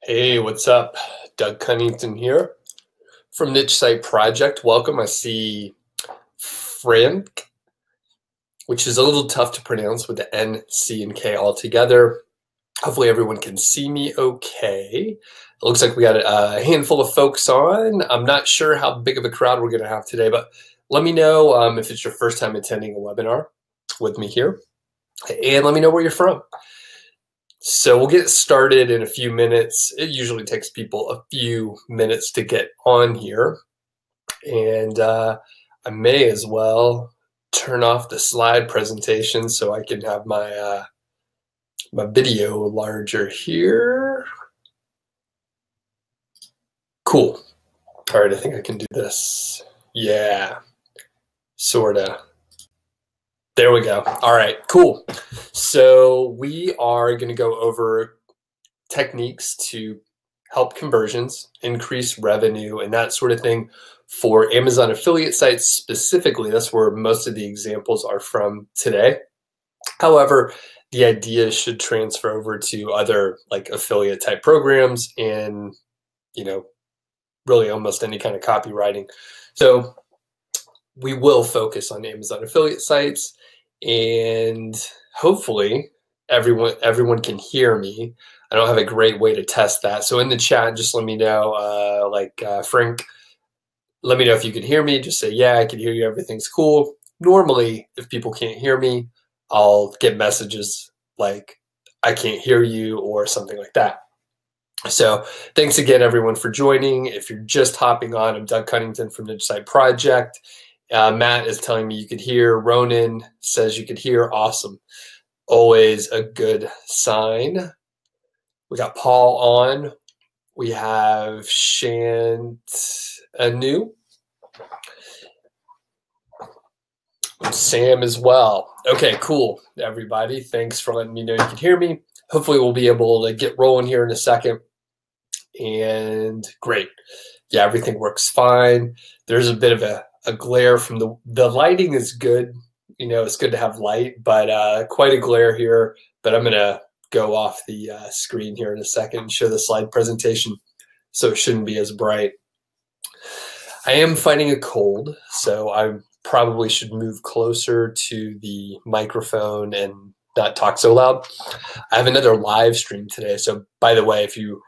Hey, what's up? Doug Cunnington here from Niche Site Project. Welcome. I see Frank, which is a little tough to pronounce with the N, C, and K all together. Hopefully everyone can see me okay. It looks like we got a handful of folks on. I'm not sure how big of a crowd we're going to have today, but let me know if it's your first time attending a webinar with me here, and let me know where you're from. So we'll get started in a few minutes. It usually takes people a few minutes to get on here. And I may as well turn off the slide presentation so I can have my, my video larger here. Cool. All right, I think I can do this. Yeah, sort of. There we go. All right, cool. So we are going to go over techniques to help conversions, increase revenue, and that sort of thing for Amazon affiliate sites specifically. That's where most of the examples are from today. However, the idea should transfer over to other like affiliate type programs and, really almost any kind of copywriting. So we will focus on Amazon affiliate sites, and hopefully everyone can hear me. I don't have a great way to test that. So in the chat, just let me know, Frank, let me know if you can hear me. Just say, yeah, I can hear you. Everything's cool. Normally, if people can't hear me, I'll get messages like, I can't hear you or something like that. So thanks again, everyone, for joining. If you're just hopping on, I'm Doug Cunnington from Niche Site Project. Matt is telling me you could hear. Ronan says you could hear. Awesome. Always a good sign. We got Paul on. We have Shant Anu. And Sam as well. Okay, cool, everybody. Thanks for letting me know you can hear me. Hopefully we'll be able to get rolling here in a second. And great. Yeah, everything works fine. There's a bit of a glare from the lighting is good. It's good to have light, but quite a glare here. But I'm going to go off the screen here in a second and show the slide presentation, so it shouldn't be as bright. I am fighting a cold, so I probably should move closer to the microphone and not talk so loud. I have another live stream today. So by the way, if you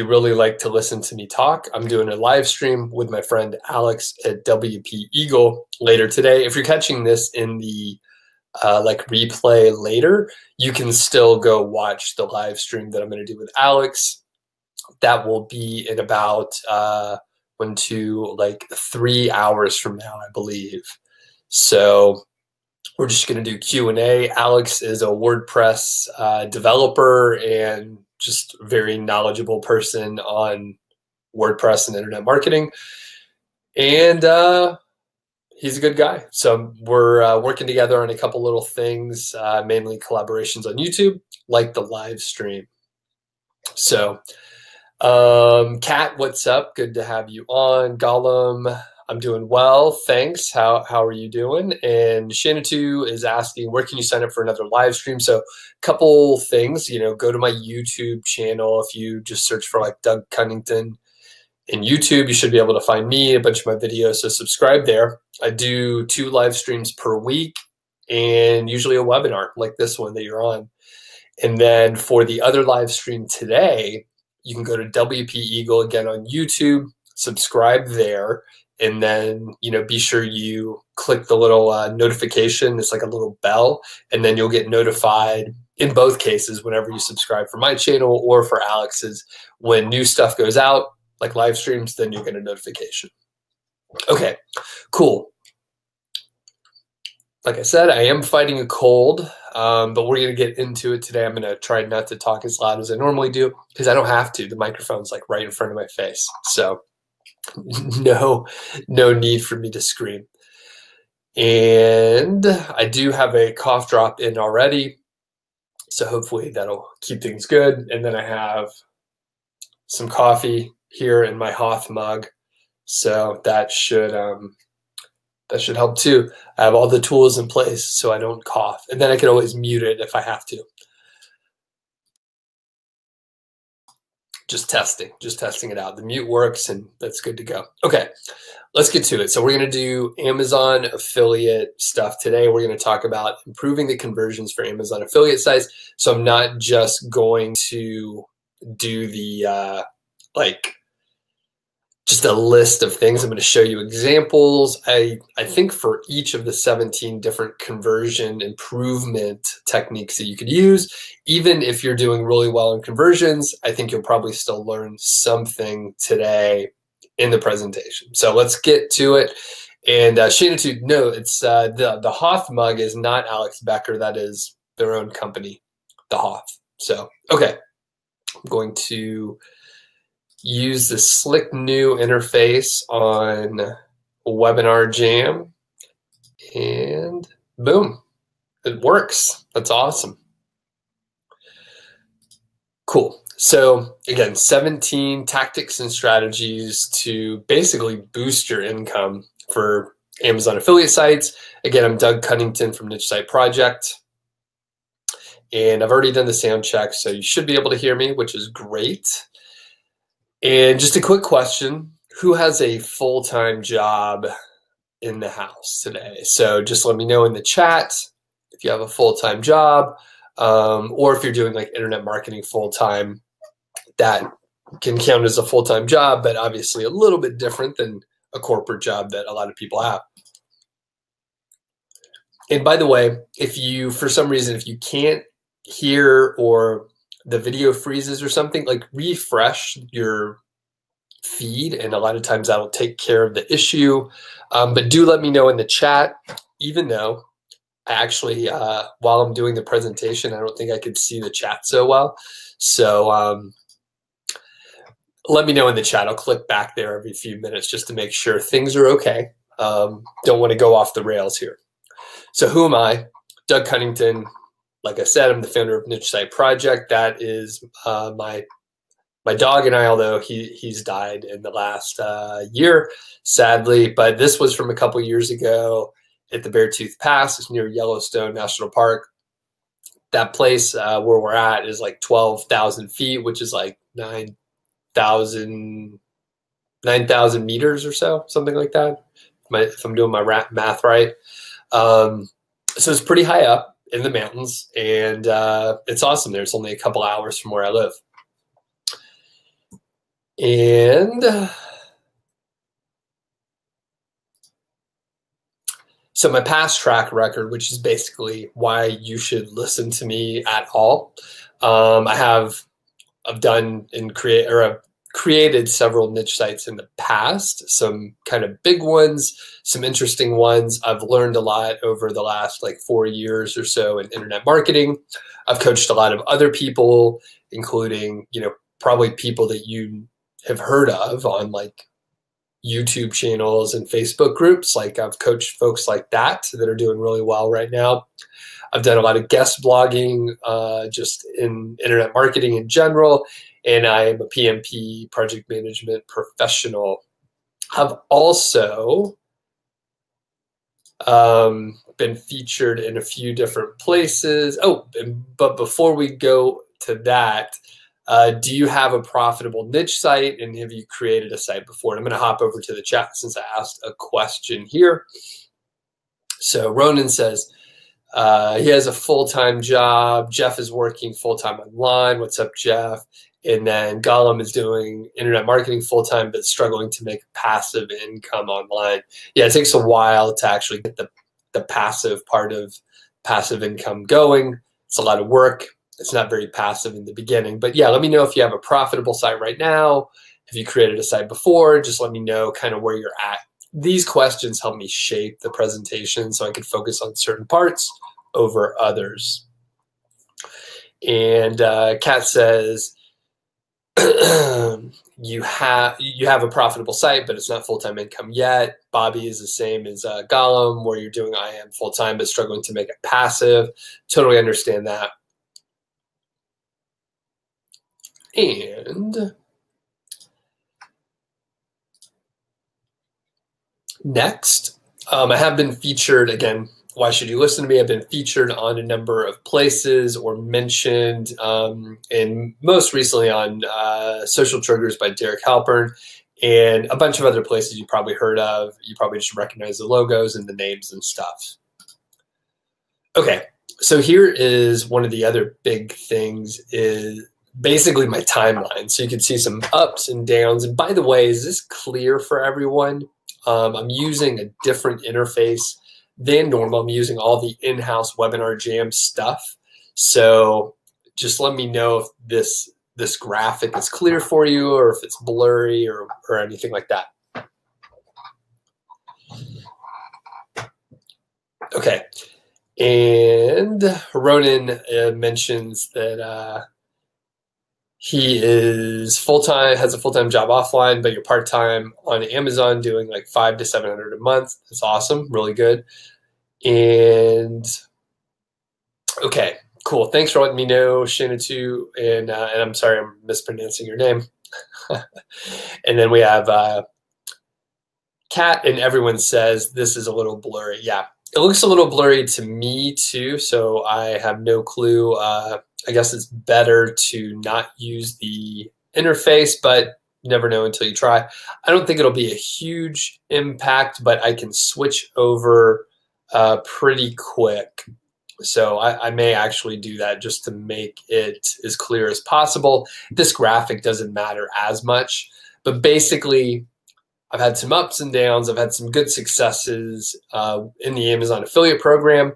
really like to listen to me talk, I'm doing a live stream with my friend Alex at WP Eagle later today. If you're catching this in the replay later, you can still go watch the live stream that I'm going to do with Alex. That will be in about 3 hours from now, I believe. So we're just going to do Q&A. Alex is a WordPress developer and just very knowledgeable person on WordPress and internet marketing. And he's a good guy. So we're working together on a couple little things, mainly collaborations on YouTube, like the live stream. So Kat, what's up? Good to have you on. Gollum, I'm doing well, thanks. How are you doing? And Shanatu is asking, where can you sign up for another live stream? So a couple things, go to my YouTube channel. If you just search for like Doug Cunnington in YouTube, you should be able to find me, a bunch of my videos. So subscribe there. I do 2 live streams per week and usually a webinar like this one that you're on. And then for the other live stream today, you can go to WP Eagle again on YouTube, subscribe there, and then, be sure you click the little notification. It's like a little bell, and then you'll get notified in both cases whenever you subscribe for my channel or for Alex's. When new stuff goes out, like live streams, then you'll get a notification. Okay, cool. Like I said, I am fighting a cold, but we're going to get into it today. I'm going to try not to talk as loud as I normally do because I don't have to. The microphone's like right in front of my face. So no need for me to scream. And I do have a cough drop in already, so hopefully that'll keep things good. And then I have some coffee here in my Hoth mug, so that should help too. I have all the tools in place so I don't cough, and then I can always mute it if I have to. just testing it out. The mute works, and that's good to go. Okay, let's get to it. So we're going to do Amazon affiliate stuff today. We're going to talk about improving the conversions for Amazon affiliate sites. So I'm not just going to do the just a list of things. I'm going to show you examples. I think for each of the 17 different conversion improvement techniques that you could use, even if you're doing really well in conversions, I think you'll probably still learn something today in the presentation. So let's get to it. And Shana, to note, it's the Hoth mug is not Alex Becker. That is their own company, the Hoth. So, okay, I'm going to use the slick new interface on Webinar Jam, and boom, it works. That's awesome. Cool. So again, 17 tactics and strategies to basically boost your income for Amazon affiliate sites. Again, I'm Doug Cunnington from Niche Site Project, and I've already done the sound check, so you should be able to hear me, which is great. And just a quick question, who has a full-time job in the house today? So just let me know in the chat if you have a full-time job, or if you're doing like internet marketing full-time. That can count as a full-time job, but obviously a little bit different than a corporate job that a lot of people have. And by the way, if you, for some reason, if you can't hear or the video freezes or something, like refresh your feed, and a lot of times that'll take care of the issue. But do let me know in the chat, even though I actually, while I'm doing the presentation, I don't think I could see the chat so well. So let me know in the chat. I'll click back there every few minutes just to make sure things are okay. Don't want to go off the rails here. So who am I? Doug Cunnington. Like I said, I'm the founder of Niche Site Project. That is my dog and I, although he's died in the last year, sadly. But this was from a couple years ago at the Beartooth Pass. It's near Yellowstone National Park. That place where we're at is like 12,000 feet, which is like 9,000 meters or so, something like that, if I'm doing my math right. So it's pretty high up in the mountains, and it's awesome there. It's only a couple hours from where I live. And so my past track record, which is basically why you should listen to me at all. I've done and created several niche sites in the past, some kind of big ones, some interesting ones. I've learned a lot over the last like 4 years or so in internet marketing. I've coached a lot of other people, including, probably people that you have heard of on like YouTube channels and Facebook groups. Like I've coached folks like that are doing really well right now. I've done a lot of guest blogging, just in internet marketing in general. And I am a PMP, project management professional. I've also been featured in a few different places. Oh, but before we go to that, do you have a profitable niche site, and have you created a site before? And I'm going to hop over to the chat since I asked a question here. So Ronan says he has a full-time job. Jeff is working full-time online. What's up, Jeff? And then Gollum is doing internet marketing full-time, but struggling to make passive income online. Yeah, it takes a while to actually get the passive part of passive income going. It's a lot of work. It's not very passive in the beginning. But yeah, let me know if you have a profitable site right now. If you created a site before, just let me know kind of where you're at. These questions help me shape the presentation so I can focus on certain parts over others. And Kat says, you have a profitable site, but it's not full-time income yet. Bobby is the same as Gollum, where you're doing I am full-time but struggling to make it passive. Totally understand that. And next, I have been featured again why should you listen to me? I've been featured on a number of places or mentioned, and most recently on Social Triggers by Derek Halpern, and a bunch of other places you probably heard of. You probably just recognize the logos and the names and stuff. Okay, so here is one of the other big things is basically my timeline. So you can see some ups and downs. And by the way, is this clear for everyone? I'm using a different interface than normal. I'm using all the in-house Webinar Jam stuff. So just let me know if this graphic is clear for you or if it's blurry or anything like that. Okay. And Ronan mentions that he is full-time, has a full-time job offline, but you're part-time on Amazon doing like $500 to $700 a month. That's awesome. Really good. And okay, cool. Thanks for letting me know, Shanatu. And I'm sorry, I'm mispronouncing your name. And then we have Kat, and everyone says this is a little blurry. Yeah, it looks a little blurry to me too. So I have no clue. I guess it's better to not use the interface, but you never know until you try. I don't think it'll be a huge impact, but I can switch over pretty quick. So I may actually do that just to make it as clear as possible. This graphic doesn't matter as much, but basically I've had some ups and downs. I've had some good successes in the Amazon affiliate program,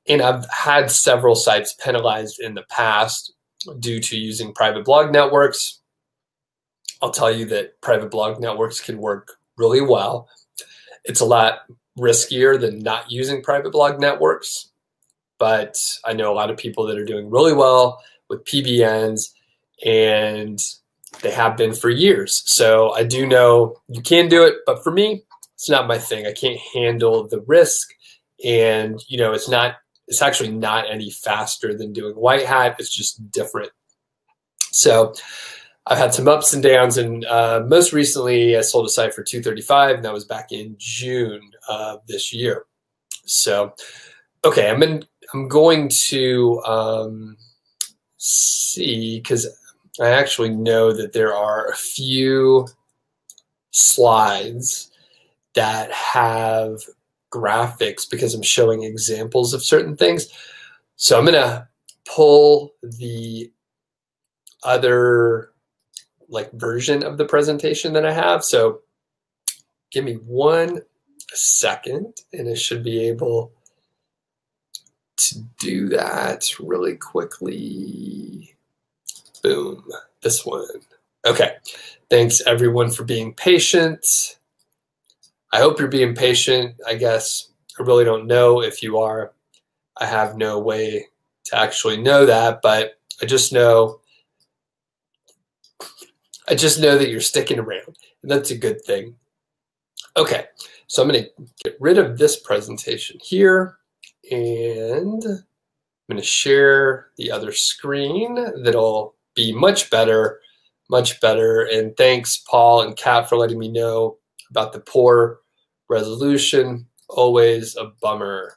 and I've had several sites penalized in the past due to using private blog networks. I'll tell you that private blog networks can work really well. It's a lot riskier than not using private blog networks, but I know a lot of people that are doing really well with PBNs, and they have been for years. So I do know you can do it, but for me, it's not my thing. I can't handle the risk, and you know, it's actually not any faster than doing white hat. It's just different. So I've had some ups and downs, and most recently I sold a site for $235, and that was back in June of this year. So, okay, I'm going to see, because I actually know that there are a few slides that have graphics because I'm showing examples of certain things. So I'm going to pull the other version of the presentation that I have. So give me 1 second and I should be able to do that really quickly. Boom, this one. Okay, thanks everyone for being patient. I hope you're being patient. I guess I really don't know if you are. I have no way to actually know that, but I just know that you're sticking around, and that's a good thing. Okay, so I'm going to get rid of this presentation here, and I'm going to share the other screen that'll be much better. And thanks, Paul and Kat, for letting me know about the poor resolution. Always a bummer.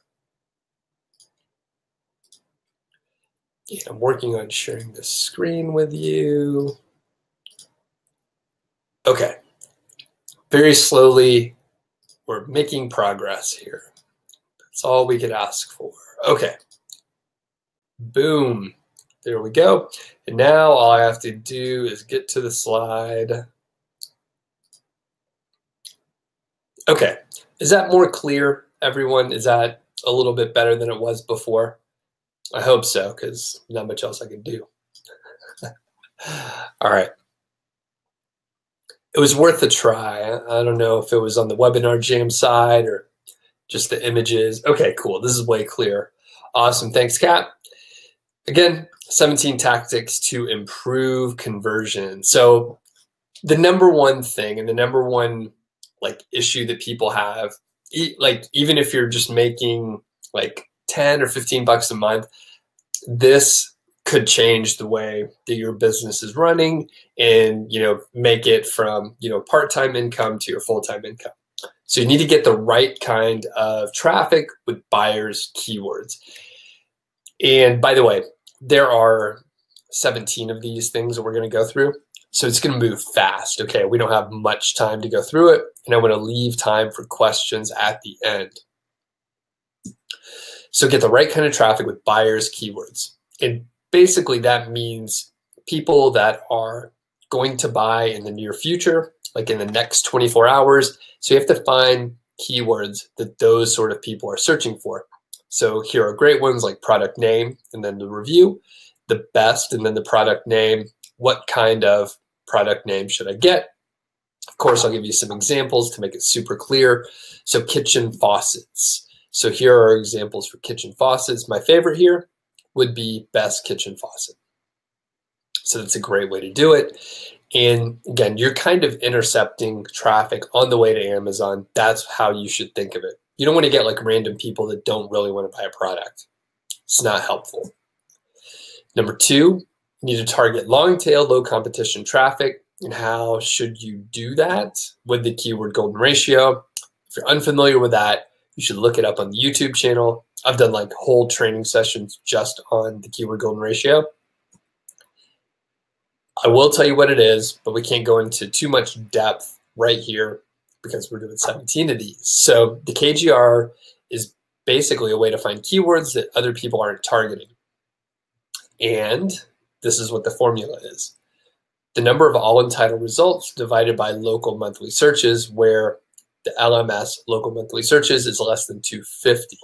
Yeah, I'm working on sharing the screen with you. Okay, very slowly, we're making progress here. That's all we could ask for. Okay, boom, there we go. And now all I have to do is get to the slide. Okay, is that more clear, everyone? Is that a little bit better than it was before? I hope so, because not much else I can do. All right. It was worth a try. I don't know if it was on the Webinar Jam side or just the images. Okay, cool. This is way clearer. Awesome. Thanks, Kat. Again, 17 tactics to improve conversion. So the number one thing and the number one issue that people have, even if you're just making 10 or 15 bucks a month, this could change the way that your business is running and, make it from, part-time income to your full-time income. So you need to get the right kind of traffic with buyers' keywords. And by the way, there are 17 of these things that we're going to go through. So it's going to move fast. Okay, we don't have much time to go through it, and I want to leave time for questions at the end. So get the right kind of traffic with buyers' keywords. And basically that means people that are going to buy in the near future, like in the next 24 hours. So you have to find keywords that those sort of people are searching for. So here are great ones like product name and then the review, the best and then the product name. What kind of product name should I get? Of course, I'll give you some examples to make it super clear. So kitchen faucets. So here are examples for kitchen faucets. My favorite here would be best kitchen faucet. So that's a great way to do it. And again, you're kind of intercepting traffic on the way to Amazon. That's how you should think of it. You don't want to get like random people that don't really want to buy a product. It's not helpful. Number two, you need to target long tail, low competition traffic. And how should you do that? With the keyword golden ratio. If you're unfamiliar with that, you should look it up on the YouTube channel. I've done like whole training sessions just on the keyword golden ratio. I will tell you what it is, but we can't go into too much depth right here because we're doing 17 of these. So the KGR is basically a way to find keywords that other people aren't targeting. And this is what the formula is. The number of all entitled results divided by local monthly searches, where the LMS, local monthly searches, is less than 250.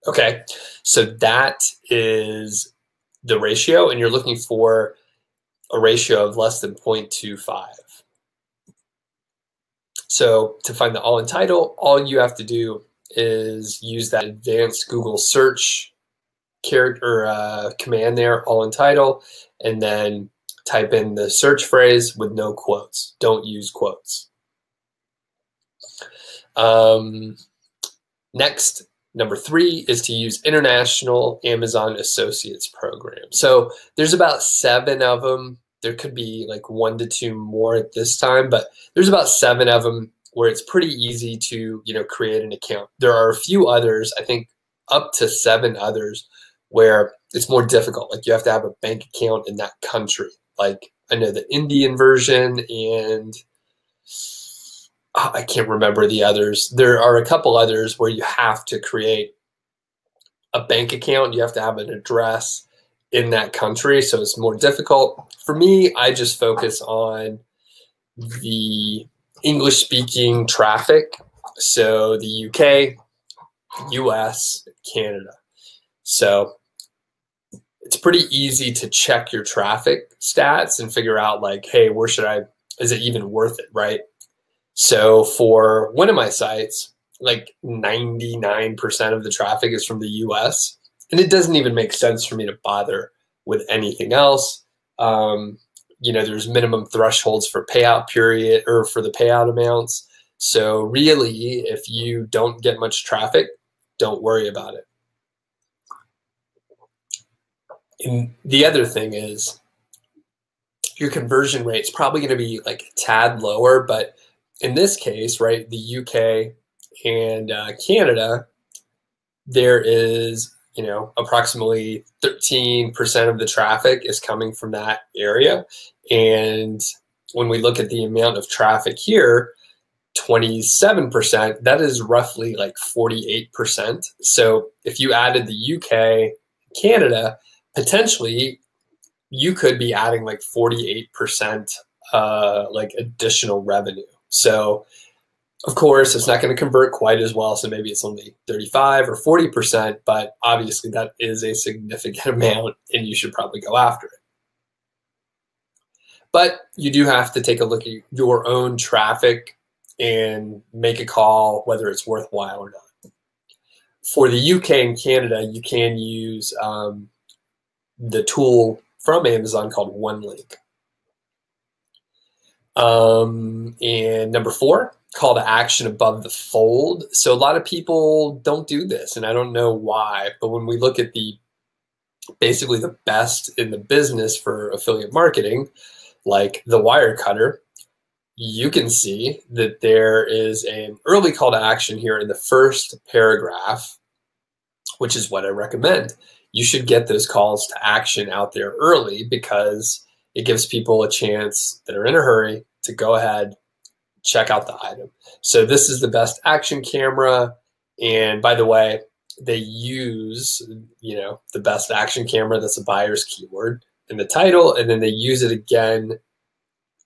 Okay, so that is the ratio, and you're looking for a ratio of less than 0.25. So to find the all in title, all you have to do is use that advanced Google search character command there, all in title, and then type in the search phrase with no quotes. Don't use quotes. Next, number 3 is to use International Amazon Associates Program. So there's about 7 of them. There could be like 1 to 2 more at this time, but there's about 7 of them where it's pretty easy to, create an account. There are a few others, I think up to 7 others, where it's more difficult. Like you have to have a bank account in that country. Like I know the Indian version, and I can't remember the others. There are a couple others where you have to create a bank account. You have to have an address in that country, so it's more difficult. For me, I just focus on the English-speaking traffic, so the UK, US, Canada. So it's pretty easy to check your traffic stats and figure out like, hey, where should is it even worth it, right? So for one of my sites, like 99% of the traffic is from the US, and it doesn't even make sense for me to bother with anything else. There's minimum thresholds for payout period or for the payout amounts. So really, if you don't get much traffic, don't worry about it. And the other thing is your conversion rate is probably going to be like a tad lower, but in this case, right, the UK and Canada, there is, approximately 13% of the traffic is coming from that area. And when we look at the amount of traffic here, 27%, that is roughly like 48%. So if you added the UK, Canada, potentially you could be adding like 48% like additional revenue. So of course, it's not going to convert quite as well. So maybe it's only 35 or 40%, but obviously that is a significant amount and you should probably go after it. But you do have to take a look at your own traffic and make a call whether it's worthwhile or not. For the UK and Canada, you can use the tool from Amazon called OneLink. And number 4, call to action above the fold. So a lot of people don't do this, and I don't know why, but when we look at basically the best in the business for affiliate marketing, like the Wirecutter, you can see that there is an early call to action here in the first paragraph, which is what I recommend. You should get those calls to action out there early because it gives people a chance that are in a hurry to go ahead, check out the item. So this is the best action camera. And by the way, they use, the best action camera, that's a buyer's keyword in the title, and then they use it again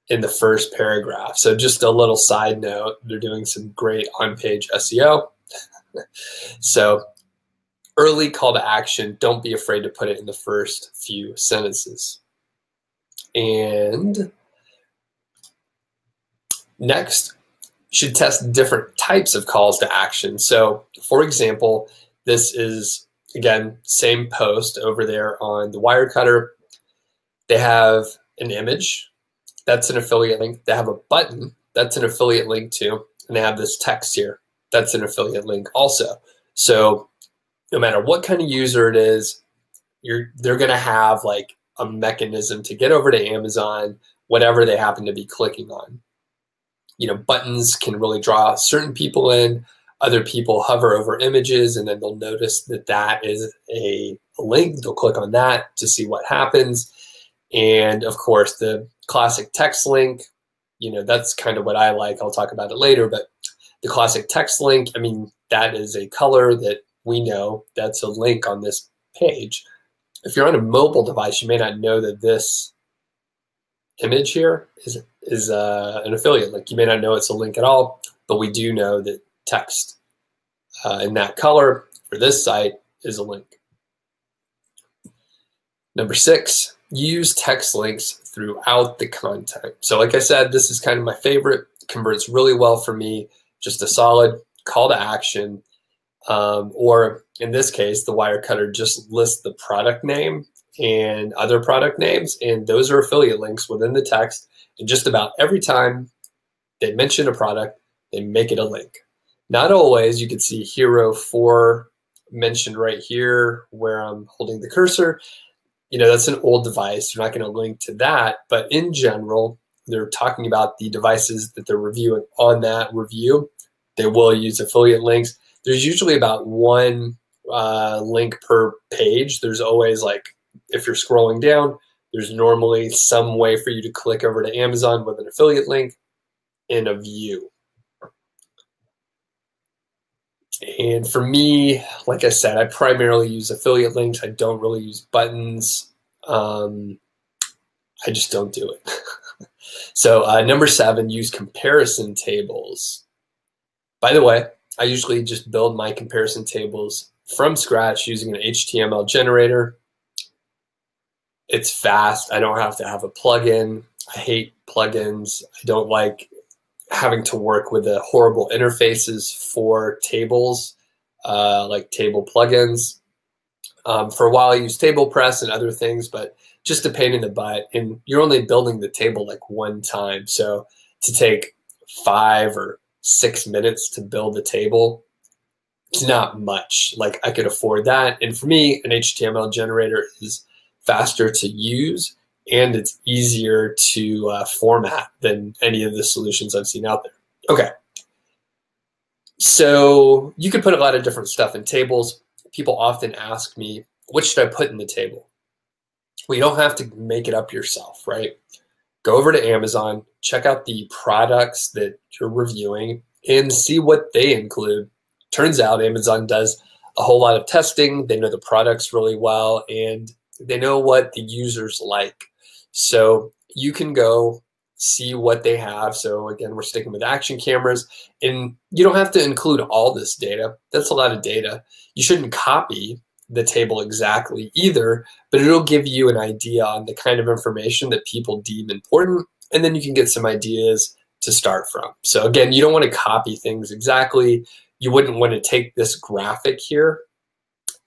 in the first paragraph. So just a little side note, they're doing some great on-page SEO. So early call to action, don't be afraid to put it in the first few sentences. And next, you should test different types of calls to action. So for example, this is, again, same post over there on the Wirecutter. They have an image. That's an affiliate link. They have a button. That's an affiliate link too. And they have this text here. That's an affiliate link also. So no matter what kind of user it is, they're going to have like a mechanism to get over to Amazon, whatever they happen to be clicking on. Buttons can really draw certain people in. Other people hover over images and then they'll notice that that is a link. They'll click on that to see what happens. And of course, the classic text link, that's kind of what I like. I'll talk about it later, but the classic text link, that is a color that we know that's a link on this page. If you're on a mobile device, you may not know that this image here is an affiliate link. You may not know it's a link at all, but we do know that text in that color for this site is a link. Number 6, use text links throughout the content. So like I said, this is kind of my favorite, converts really well for me, just a solid call to action. Or in this case, the Wirecutter just lists the product name and other product names, and those are affiliate links within the text. And just about every time they mention a product, they make it a link. Not always. You can see Hero 4 mentioned right here where I'm holding the cursor. That's an old device. You're not going to link to that. But in general, they're talking about the devices that they're reviewing on that review. They will use affiliate links. There's usually about one link per page. There's always, like, if you're scrolling down, there's normally some way for you to click over to Amazon with an affiliate link in a view. And for me, like I said, I primarily use affiliate links. I don't really use buttons. I just don't do it. So number 7, use comparison tables. By the way, I usually just build my comparison tables from scratch using an HTML generator. It's fast. I don't have to have a plugin. I hate plugins. I don't like having to work with the horrible interfaces for tables, like table plugins. For a while, I used TablePress and other things, but just a pain in the butt. And you're only building the table like one time. So to take 5 or 6 minutes to build a table, it's not much. Like, I could afford that. And for me, an HTML generator is faster to use, and it's easier to format than any of the solutions I've seen out there. Okay. So you can put a lot of different stuff in tables. People often ask me, what should I put in the table? Well, you don't have to make it up yourself, right? Go over to Amazon, check out the products that you're reviewing, and see what they include. Turns out Amazon does a whole lot of testing. They know the products really well, and they know what the users like. So you can go see what they have. So again, we're sticking with action cameras, and you don't have to include all this data. That's a lot of data. You shouldn't copy the table exactly either, but it'll give you an idea on the kind of information that people deem important, and then you can get some ideas to start from. So again, you don't want to copy things exactly. You wouldn't want to take this graphic here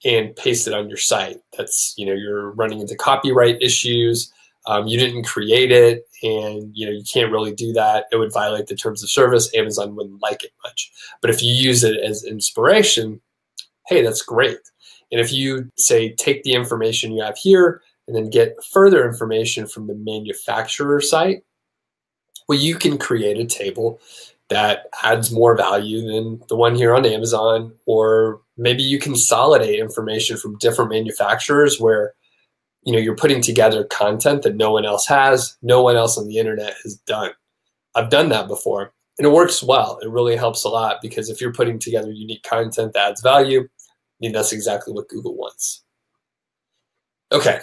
and paste it on your site. That's, you're running into copyright issues. You didn't create it, and you can't really do that. It would violate the terms of service. Amazon wouldn't like it much. But if you use it as inspiration, hey, that's great. And if you say, take the information you have here and then get further information from the manufacturer site, Well, you can create a table that adds more value than the one here on Amazon, or maybe you consolidate information from different manufacturers where you're putting together content that no one else has, no one else on the internet has done. I've done that before, and it works well. It really helps a lot, because if you're putting together unique content that adds value, that's exactly what Google wants. Okay.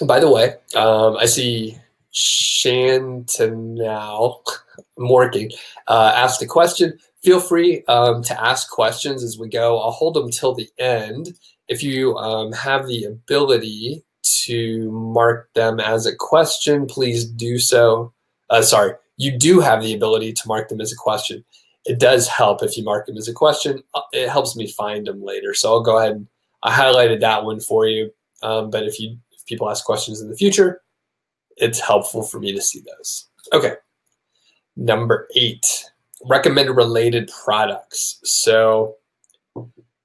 By the way, I see Shantanal Morgan asked a question. Feel free to ask questions as we go. I'll hold them till the end. If you have the ability to mark them as a question, please do so. Sorry, you do have the ability to mark them as a question. It does help if you mark them as a question. It helps me find them later. So I'll go ahead and I highlighted that one for you. But if people ask questions in the future, it's helpful for me to see those. Okay. Number 8, recommend related products. So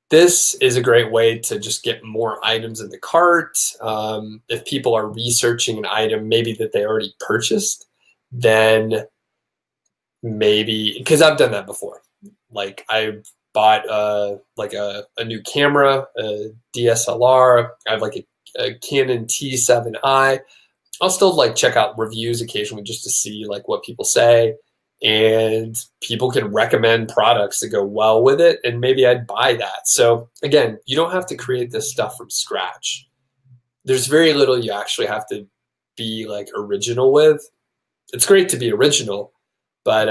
this is a great way to just get more items in the cart. If people are researching an item maybe that they already purchased, then maybe, because I've done that before. Like I bought a new camera, a DSLR. I have like a Canon T7i. I'll still like check out reviews occasionally just to see like what people say, and people can recommend products that go well with it, and maybe I'd buy that. So again, you don't have to create this stuff from scratch. There's very little you actually have to be like original with. It's great to be original, but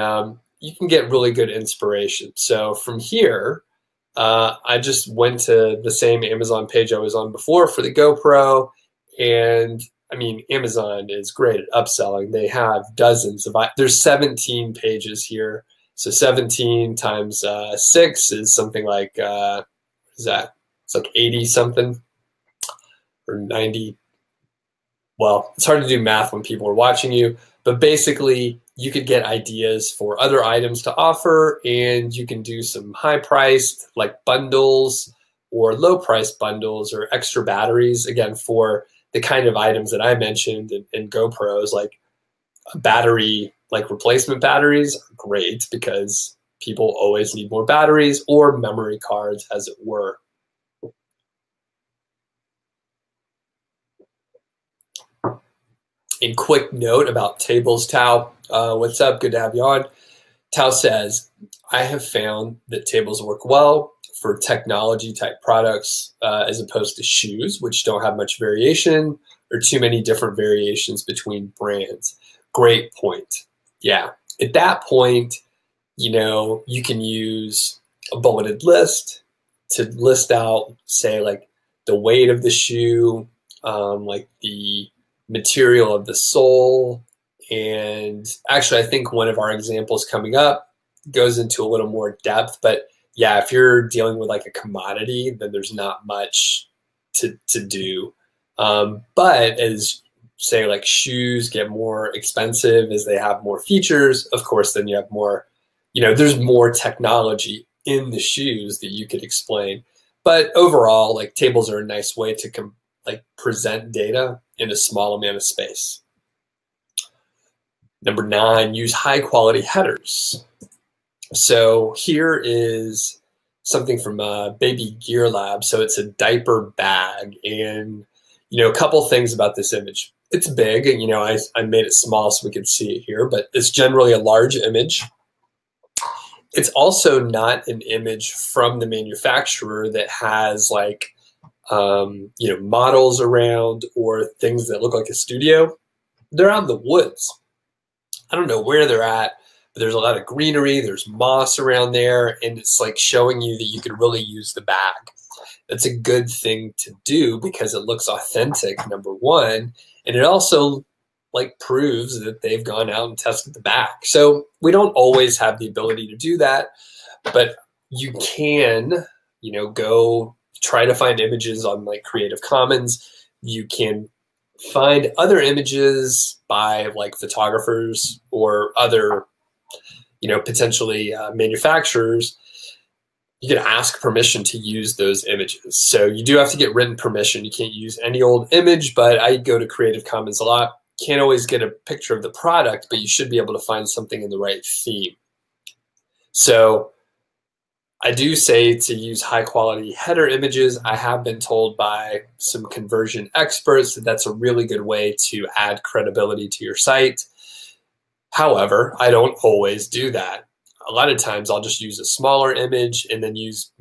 you can get really good inspiration. So from here, I just went to the same Amazon page I was on before for the GoPro, and I mean, Amazon is great at upselling. They have dozens of, there's 17 pages here. So 17 times 6 is something like, is that? It's like 80 something or 90. Well, it's hard to do math when people are watching you, but basically you could get ideas for other items to offer, and you can do some high priced like bundles or low price bundles or extra batteries, again, for the kind of items that I mentioned in GoPros. Like battery, like replacement batteries are great because people always need more batteries, or memory cards, as it were. A quick note about tables, Tao. What's up? Good to have you on. Tao says, I have found that tables work well for technology type products as opposed to shoes, which don't have much variation or too many different variations between brands. Great point. Yeah. At that point, you can use a bulleted list to list out, say, like the weight of the shoe, like the material of the sole. And actually, I think one of our examples coming up goes into a little more depth, but yeah, if you're dealing with like a commodity, then there's not much to do. But as say like shoes get more expensive as they have more features, of course, then you have more, there's more technology in the shoes that you could explain. But overall, like tables are a nice way to present data in a small amount of space. Number 9, use high quality headers. So here is something from Baby Gear Lab. So it's a diaper bag, and a couple things about this image. It's big, and I made it small so we could see it here, but it's generally a large image. It's also not an image from the manufacturer that has like models around or things that look like a studio. They're out in the woods. I don't know where they're at, but there's a lot of greenery, there's moss around there, and it's like showing you that you could really use the bag. That's a good thing to do because it looks authentic, number one, and it also like proves that they've gone out and tested the bag. So we don't always have the ability to do that, but you can, go try to find images on like Creative Commons. You can find other images by like photographers or other, potentially manufacturers. You can ask permission to use those images. So you do have to get written permission. You can't use any old image, but I go to Creative Commons a lot. can't always get a picture of the product, but you should be able to find something in the right theme. So I do say to use high quality header images. I have been told by some conversion experts that that's a really good way to add credibility to your site. However, I don't always do that. A lot of times I'll just use a smaller image and then use,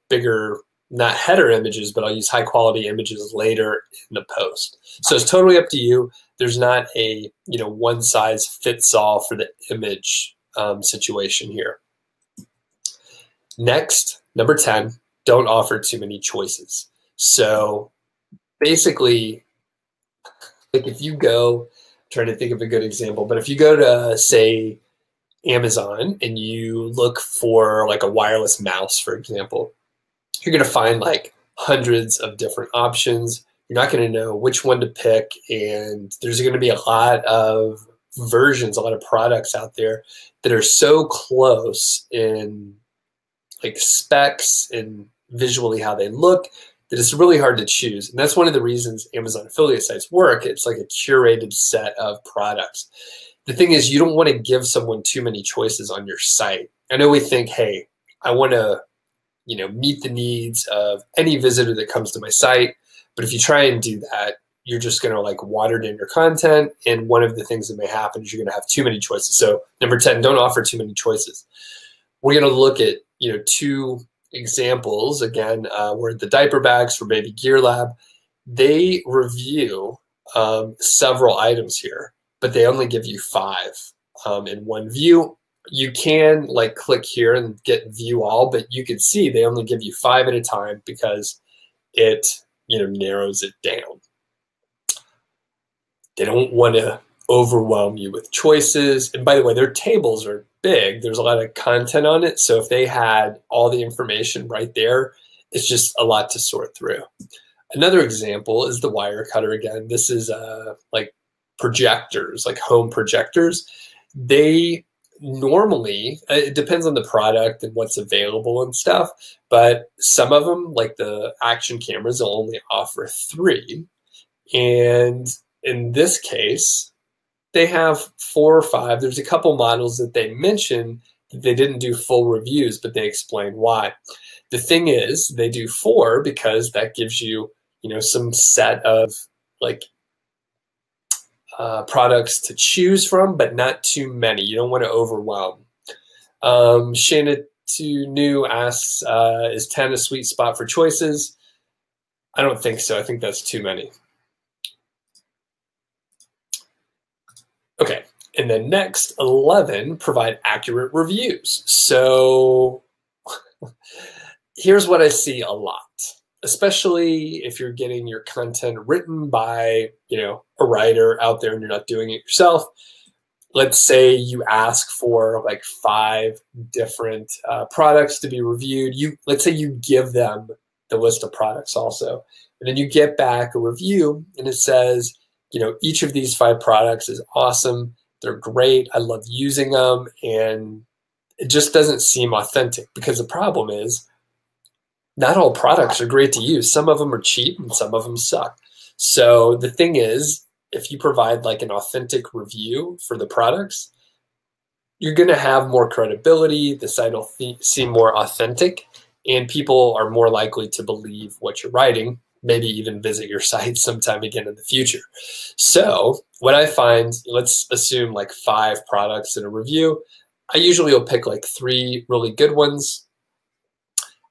bigger, not header images, but I'll use high quality images later in the post. So it's totally up to you. There's not a, one size fits all for the image situation here. Next, number 10, don't offer too many choices. So basically, like if you go, I'm trying to think of a good example, but if you go to, say, Amazon and you look for like a wireless mouse, for example, you're going to find like hundreds of different options. You're not going to know which one to pick, and there's going to be a lot of versions, a lot of products out there that are so close in like specs and visually how they look that it's really hard to choose. And that's one of the reasons Amazon affiliate sites work. It's like a curated set of products. The thing is, you don't want to give someone too many choices on your site. I know we think, hey, I want to, meet the needs of any visitor that comes to my site. But if you try and do that, you're just going to like water down your content. And one of the things that may happen is you're going to have too many choices. So number 10, don't offer too many choices. We're going to look at, two examples. Again, we're at the diaper bags for Baby Gear Lab. They review several items here, but they only give you 5 in one view. You can like click here and get view all, but you can see they only give you 5 at a time because it, narrows it down. They don't want to overwhelm you with choices. And by the way, their tables are big. There's a lot of content on it. So if they had all the information right there, it's just a lot to sort through. Another example is the wire cutter again. This is like projectors, like home projectors. They normally, it depends on the product and what's available and stuff, but some of them, like the action cameras, will only offer 3. And in this case, they have 4 or 5. There's a couple models that they mention that they didn't do full reviews, but they explain why. The thing is, they do 4 because that gives you, some set of like products to choose from, but not too many. You don't want to overwhelm. Shana to New asks, is 10 a sweet spot for choices? I don't think so. I think that's too many. Okay, and then next, 11, provide accurate reviews. So here's what I see a lot, especially if you're getting your content written by, a writer out there and you're not doing it yourself. Let's say you ask for like 5 different products to be reviewed. Let's say you give them the list of products also, and then you get back a review and it says, each of these 5 products is awesome. They're great. I love using them. And it just doesn't seem authentic because the problem is not all products are great to use. Some of them are cheap and some of them suck. So the thing is, if you provide like an authentic review for the products, you're going to have more credibility. The site will seem more authentic and people are more likely to believe what you're writing, maybe even visit your site sometime again in the future. So what I find, let's assume like 5 products in a review. I usually will pick like 3 really good ones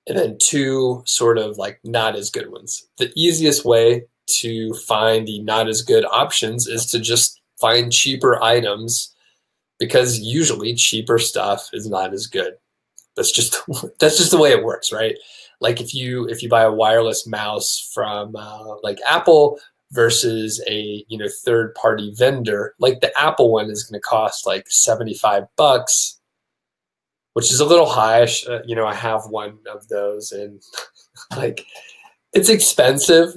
and then 2 sort of like not as good ones. The easiest way to find the not as good options is to just find cheaper items because usually cheaper stuff is not as good. That's just the way it works, right? Like if you buy a wireless mouse from like Apple versus a third-party vendor, like the Apple one is going to cost like $75, which is a little high. I have one of those, and like it's expensive,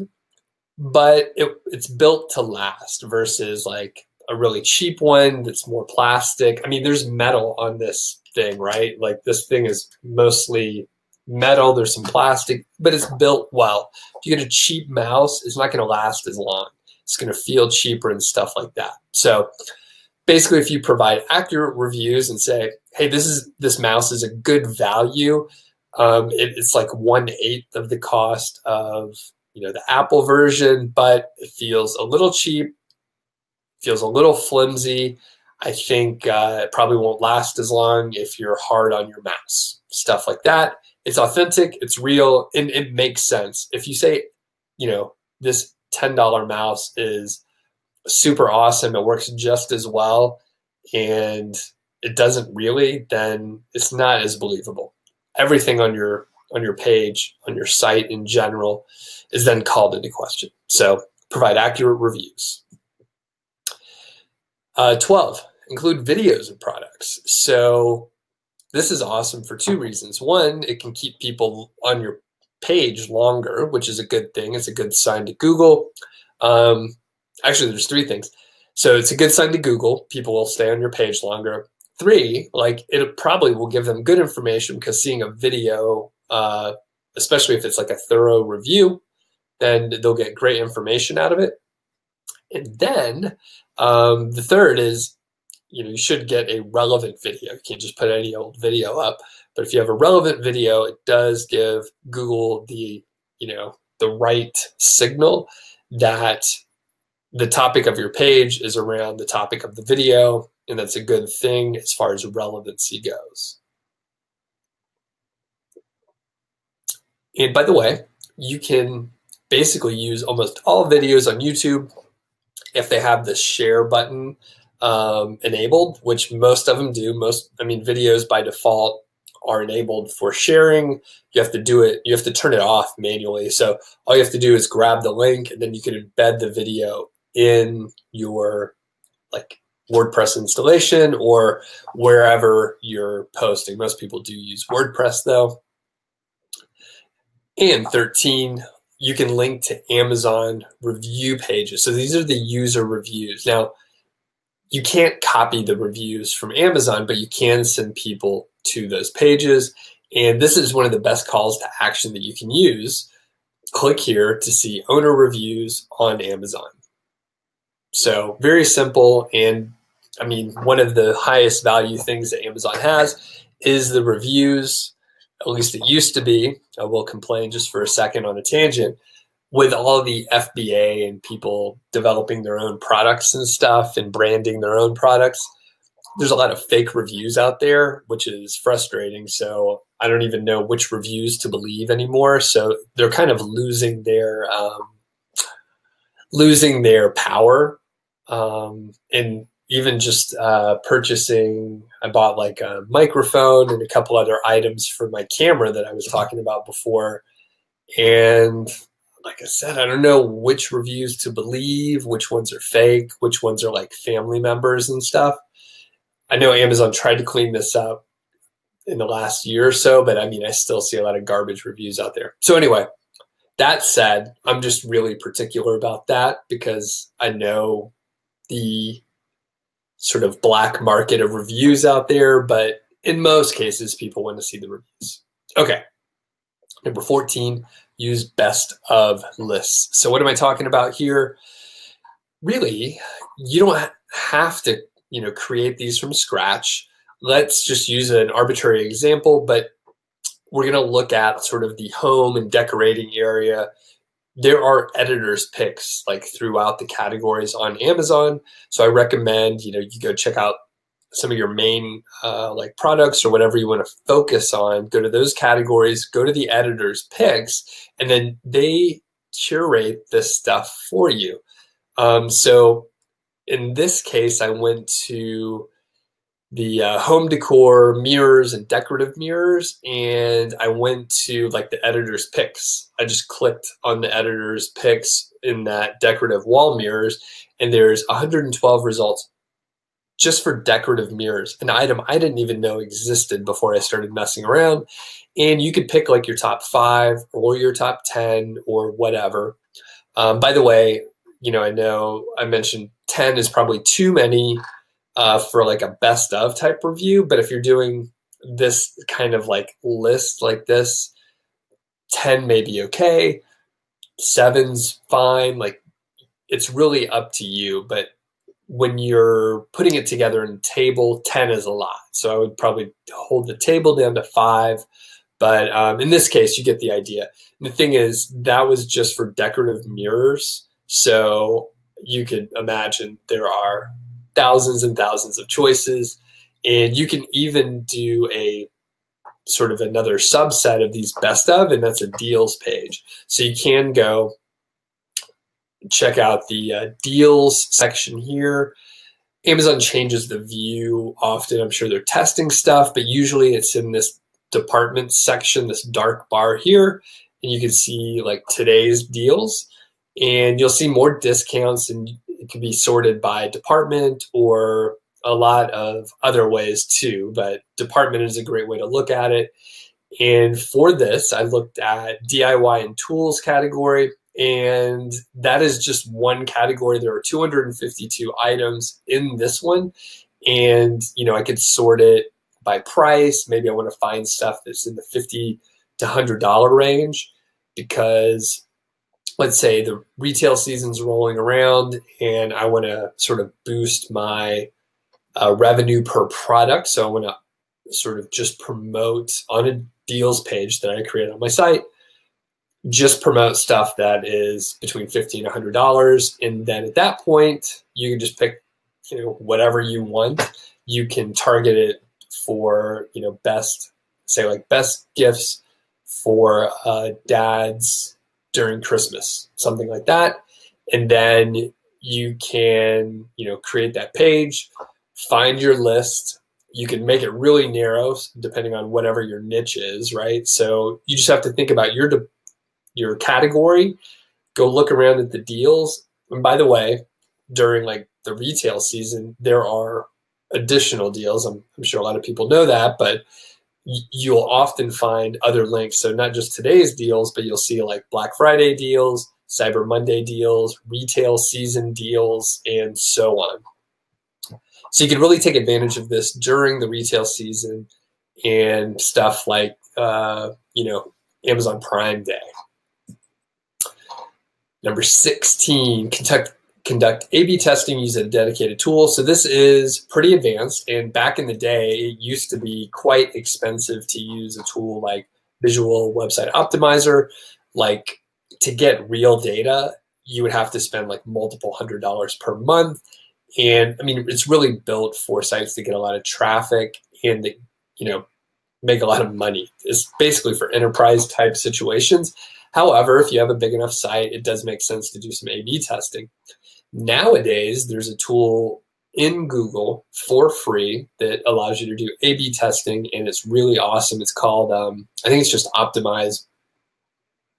but it's built to last versus like a really cheap one that's more plastic. I mean, there's metal on this thing, right? Like this thing is mostly metal, there's some plastic, but it's built well. If you get a cheap mouse, it's not going to last as long. It's going to feel cheaper and stuff like that. So basically, if you provide accurate reviews and say, hey, this mouse is a good value, it's like 1/8 of the cost of the Apple version, but it feels a little cheap, feels a little flimsy. I think it probably won't last as long if you're hard on your mouse. Stuff like that. It's authentic, it's real, and it makes sense. If you say, this $10 mouse is super awesome, it works just as well, and it doesn't really, then it's not as believable. Everything on your page, on your site in general, is then called into question. So provide accurate reviews. 12, include videos of products. So this is awesome for two reasons. One, it can keep people on your page longer, which is a good thing. It's a good sign to Google. Actually, there's three things. So it's a good sign to Google. People will stay on your page longer. 3, it probably will give them good information, because seeing a video, especially if it's like a thorough review, then they'll get great information out of it. And then the third is, you should get a relevant video. You can't just put any old video up. But if you have a relevant video, it does give Google the right signal that the topic of your page is around the topic of the video, and that's a good thing as far as relevancy goes. And by the way, you can basically use almost all videos on YouTube if they have the share button enabled, which most of them do. Videos by default are enabled for sharing. You have to do it, you have to turn it off manually. So all you have to do is grab the link, and then you can embed the video in your WordPress installation or wherever you're posting. Most people do use WordPress though. And 13, you can link to Amazon review pages. So these are the user reviews. Now, you can't copy the reviews from Amazon, but you can send people to those pages. And this is one of the best calls to action that you can use. Click here to see owner reviews on Amazon. So very simple. And one of the highest value things that Amazon has is the reviews. At least it used to be. I will complain just for a second on a tangent. With all the FBA and people developing their own products and stuff and branding their own products, there's a lot of fake reviews out there, which is frustrating. So I don't even know which reviews to believe anymore. So they're kind of losing their power. And even just purchasing, I bought like a microphone and a couple other items for my camera that I was talking about before. And like I said, I don't know which reviews to believe, which ones are fake, which ones are like family members and stuff. I know Amazon tried to clean this up in the last year or so, but I still see a lot of garbage reviews out there. So anyway, that said, I'm just really particular about that because I know the sort of black market of reviews out there, but in most cases, people want to see the reviews. Okay. Number 14, use best of lists. So what am I talking about here? Really, you don't have to, create these from scratch. Let's just use an arbitrary example, but we're going to look at sort of the home and decorating area. There are editors picks throughout the categories on Amazon. So I recommend, you go check out some of your main products or whatever you want to focus on, go to those categories, go to the editor's picks, and then they curate this stuff for you. So in this case, I went to the home decor mirrors and decorative mirrors, and I went to the editor's picks. I just clicked on the editor's picks in that decorative wall mirrors, and there's 112 results just for decorative mirrors, an item I didn't even know existed before I started messing around. And you could pick your top 5 or your top 10 or whatever. By the way, I know I mentioned 10 is probably too many for a best of type review, but if you're doing this kind of list like this, 10 may be okay, 7's fine. it's really up to you. But when you're putting it together in a table, 10 is a lot. So I would probably hold the table down to 5. But in this case, you get the idea. And the thing is, that was just for decorative mirrors. So you could imagine there are thousands and thousands of choices. And you can even do a sort of another subset of these best of, and that's a deals page. So you can go check out the deals section here. Amazon changes the view often. I'm sure they're testing stuff, but usually it's in this department section, this dark bar here, and you can see like today's deals, and you'll see more discounts, and it can be sorted by department or a lot of other ways too, but department is a great way to look at it. And for this, I looked at DIY and tools category, and that is just one category. There are 252 items in this one, and I could sort it by price. Maybe I want to find stuff that's in the $50 to $100 range, because let's say the retail season's rolling around and I want to sort of boost my revenue per product. So I want to sort of just promote on a deals page that I create on my site, just promote stuff that is between $50 and $100. And then at that point, you can just pick, whatever you want. You can target it for, best gifts for dads during Christmas, something like that. And then you can, create that page, find your list. You can make it really narrow depending on whatever your niche is, right? So you just have to think about your category, go look around at the deals. And by the way, during like the retail season, there are additional deals. I'm sure a lot of people know that, but you'll often find other links. So not just today's deals, but you'll see like Black Friday deals, Cyber Monday deals, retail season deals, and so on. So you can really take advantage of this during the retail season and stuff like, Amazon Prime Day. Number 16, conduct A/B testing using a dedicated tool. So this is pretty advanced, and back in the day, it used to be quite expensive to use a tool like Visual Website Optimizer. Like, to get real data, you would have to spend like multiple $100s per month. And I mean, it's really built for sites to get a lot of traffic and to, make a lot of money. It's basically for enterprise type situations. However, if you have a big enough site, it does make sense to do some A/B testing. Nowadays, there's a tool in Google for free that allows you to do A/B testing, and it's really awesome. It's called, I think it's just Optimize.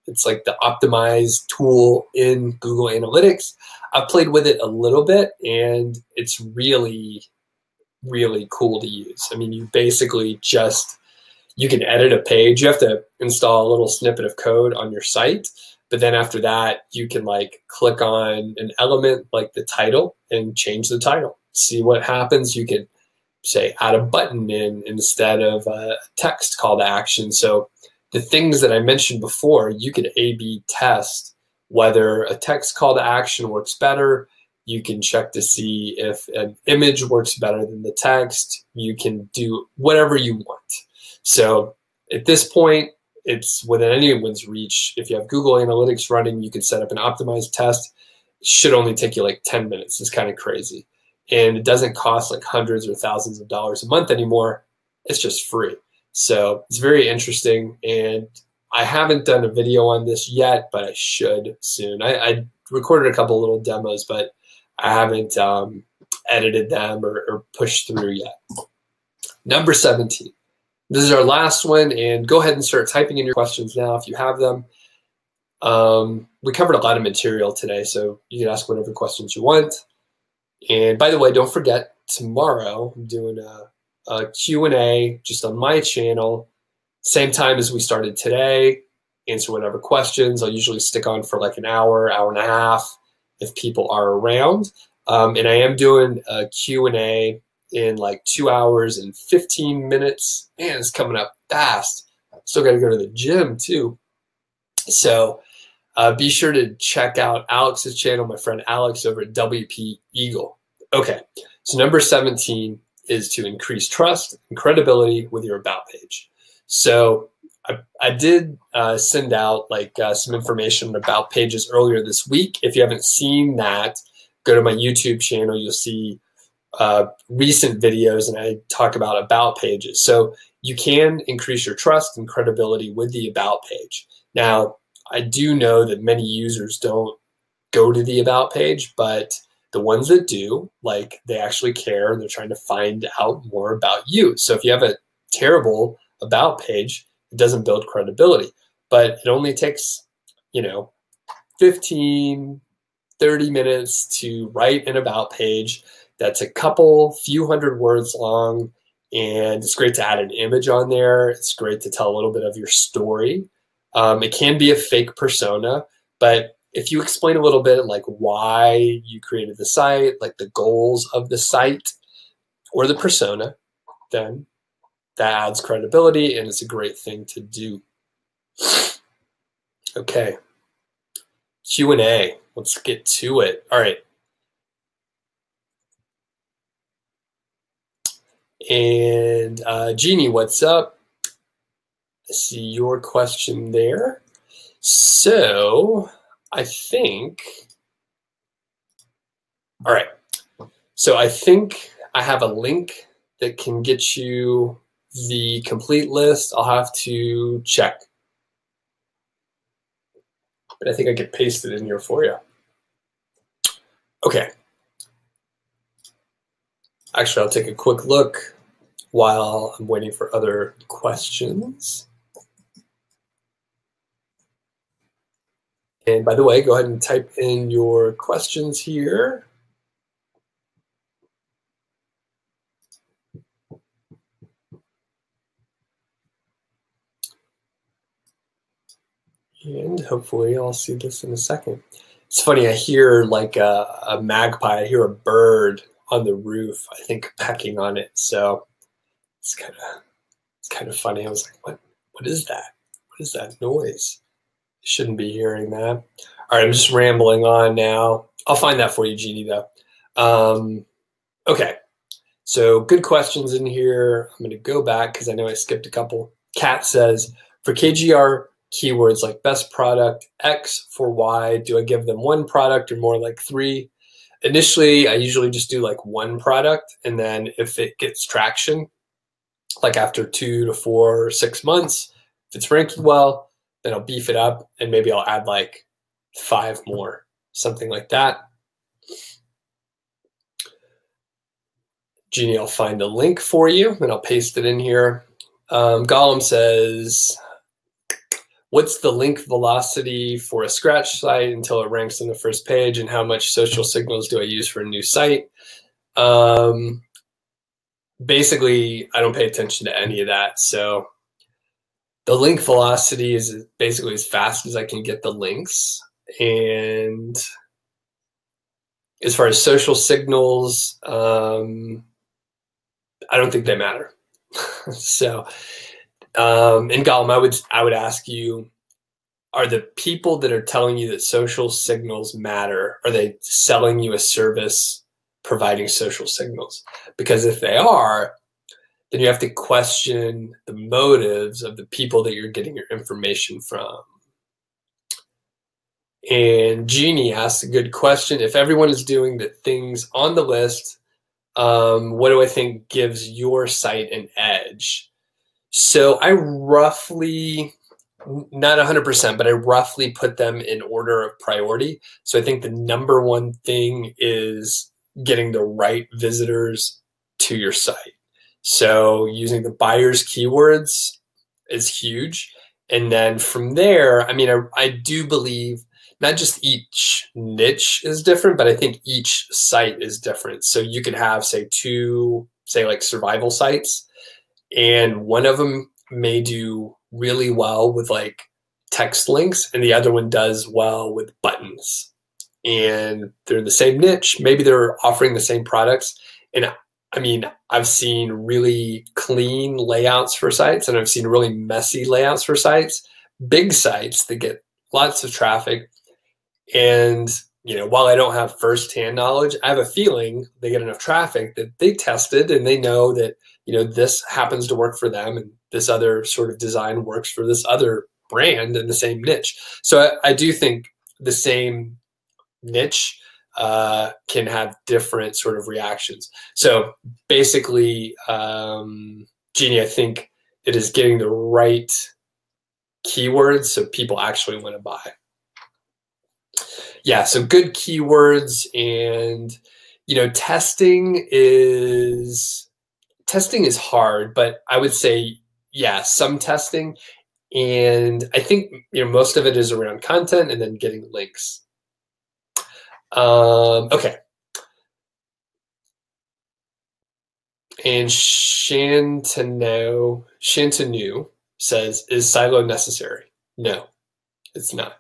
It's like the Optimize tool in Google Analytics. I've played with it a little bit, and it's really, really cool to use. I mean, you basically you can edit a page. You have to install a little snippet of code on your site, but then after that, you can like click on an element like the title and change the title. See what happens. You can say add a button in instead of a text call to action. So the things that I mentioned before, you could A/B test whether a text call to action works better. You can check to see if an image works better than the text. You can do whatever you want. So at this point, it's within anyone's reach. If you have Google Analytics running, you can set up an optimized test. It should only take you like 10 minutes. It's kind of crazy. And it doesn't cost like hundreds or thousands of dollars a month anymore. It's just free. So it's very interesting. And I haven't done a video on this yet, but I should soon. I recorded a couple little demos, but I haven't edited them or pushed through yet. Number 17. This is our last one, and go ahead and start typing in your questions now if you have them. We covered a lot of material today, so you can ask whatever questions you want. And by the way, don't forget, tomorrow I'm doing a Q&A just on my channel, same time as we started today. Answer whatever questions. I'll usually stick on for like an hour, hour and a half if people are around. And I am doing a Q&A in like 2 hours and 15 minutes. Man, it's coming up fast. Still got to go to the gym too. So Be sure to check out Alex's channel, my friend Alex over at WP Eagle. Okay, so number 17 is to increase trust and credibility with your about page. So I did send out some information about pages earlier this week. If you haven't seen that, go to my YouTube channel. You'll see recent videos, and I talk about pages. So you can increase your trust and credibility with the about page. Now, I do know that many users don't go to the about page, but the ones that do, they actually care and they're trying to find out more about you. So if you have a terrible about page, it doesn't build credibility. But it only takes, 15, 30 minutes to write an about page that's a few hundred words long, and it's great to add an image on there. It's great to tell a little bit of your story. It can be a fake persona, but if you explain a little bit why you created the site, the goals of the site or the persona, then that adds credibility, and it's a great thing to do. Okay, Q&A. Let's get to it. All right. And Jeannie, what's up? I see your question there. So I think, all right. So I think I have a link that can get you the complete list. I'll have to check, but I think I could paste it in here for you. Okay. Actually, I'll take a quick look while I'm waiting for other questions. And by the way, go ahead and type in your questions here. And hopefully I'll see this in a second. It's funny, I hear a magpie, I hear a bird on the roof, I think pecking on it. So it's kind of funny. I was like, what is that? What is that noise? Shouldn't be hearing that. All right, I'm just rambling on now. I'll find that for you, Jeannie, though. Okay, so good questions in here. I'm going to go back because I know I skipped a couple. Kat says, for KGR keywords like best product, X for Y, do I give them one product or more like 3? Initially, I usually just do one product, and then if it gets traction, after 2 to 4 or 6 months, if it's ranking well, then I'll beef it up and maybe I'll add 5 more, something like that. Jeannie, I'll find a link for you and I'll paste it in here. Gollum says, what's the link velocity for a scratch site until it ranks on the first page, and how much social signals do I use for a new site? Basically, I don't pay attention to any of that. So the link velocity is basically as fast as I can get the links. And as far as social signals, I don't think they matter. So, and Gollum, I would ask you, are the people that are telling you that social signals matter, are they selling you a service providing social signals? Because if they are, then you have to question the motives of the people that you're getting your information from. And Jeannie asked a good question. If everyone is doing the things on the list, what do I think gives your site an edge? So I roughly, not 100%, but I roughly put them in order of priority. So I think the number one thing is getting the right visitors to your site. So using the buyer's keywords is huge. And then from there, I mean, I do believe not just each niche is different, but I think each site is different. So you could have, say, 2, survival sites, and one of them may do really well with text links, and the other one does well with buttons. And they're in the same niche. Maybe they're offering the same products. And I mean, I've seen really clean layouts for sites, and I've seen really messy layouts for sites. Big sites that get lots of traffic. And, while I don't have firsthand knowledge, I have a feeling they get enough traffic that they tested and they know that, this happens to work for them and this other sort of design works for this other brand in the same niche. So I do think the same niche can have different sort of reactions. So basically, Jeannie, I think it is getting the right keywords so people actually want to buy. Yeah, so good keywords, and testing is hard, but I would say, yeah, some testing. And I think most of it is around content and then getting links. Okay. And Shantanu says, is silo necessary? No, it's not.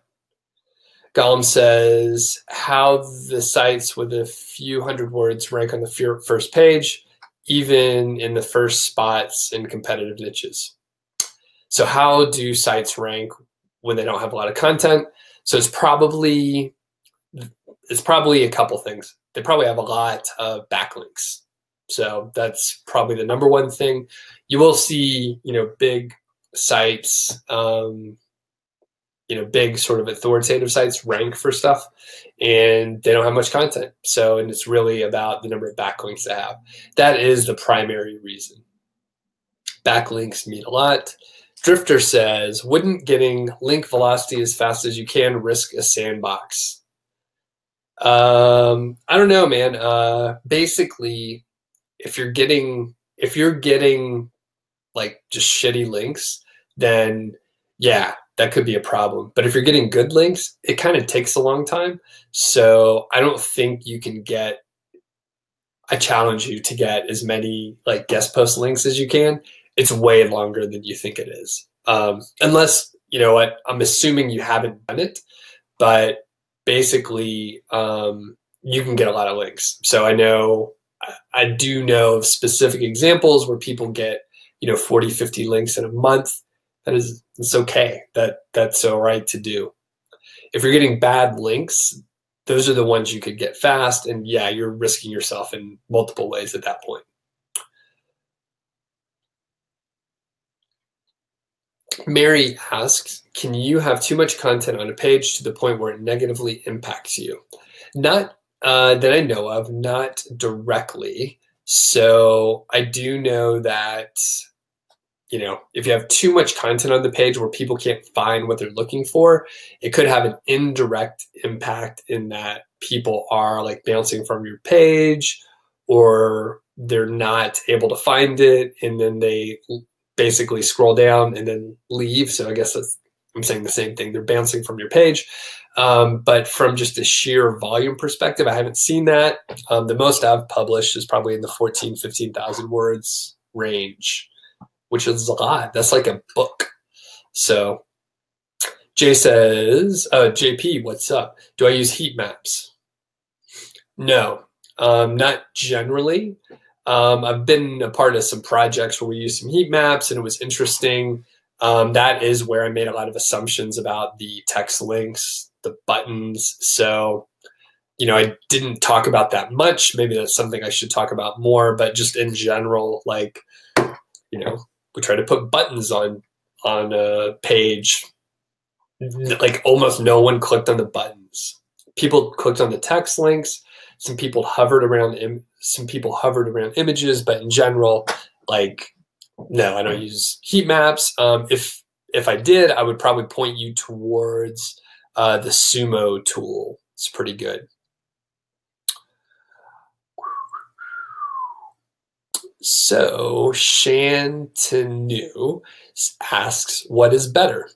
Gollum says, how the sites with a few hundred words rank on the first page, even in the first spots in competitive niches. So how do sites rank when they don't have a lot of content? So it's probably a couple things. They probably have a lot of backlinks. So that's probably the number one thing. You will see, big sites, big sort of authoritative sites rank for stuff, and they don't have much content. So, and it's really about the number of backlinks they have. That is the primary reason. Backlinks mean a lot. Drifter says, wouldn't getting link velocity as fast as you can risk a sandbox? I don't know, man. Basically, if you're getting like just shitty links, then yeah, that could be a problem. But if you're getting good links, it kind of takes a long time. So I don't think you can get, I challenge you to get as many like guest post links as you can. It's way longer than you think it is. Unless, I'm assuming you haven't done it, but basically you can get a lot of links. So I do know of specific examples where people get, 40, 50 links in a month. It's okay. That's all right to do. If you're getting bad links, those are the ones you could get fast. And yeah, you're risking yourself in multiple ways at that point. Mary asks, can you have too much content on a page to the point where it negatively impacts you? Not that I know of, not directly. So I do know that, if you have too much content on the page where people can't find what they're looking for, it could have an indirect impact in that people are like bouncing from your page, or they're not able to find it, and then they basically scroll down and then leave. So I guess I'm saying the same thing. They're bouncing from your page. But from just a sheer volume perspective, I haven't seen that. The most I've published is probably in the 14,000, 15,000 words range, which is a lot. That's like a book. So Jay says, JP, what's up? Do I use heat maps? No, not generally. I've been a part of some projects where we used some heat maps and it was interesting. That is where I made a lot of assumptions about the text links, the buttons. So, I didn't talk about that much. Maybe that's something I should talk about more, but just in general, like, we try to put buttons on a page. Like almost no one clicked on the buttons. People clicked on the text links. Some people hovered around images, but in general, like, no, I don't use heat maps. If I did, I would probably point you towards the Sumo tool. It's pretty good. So Shantanu asks, what is better?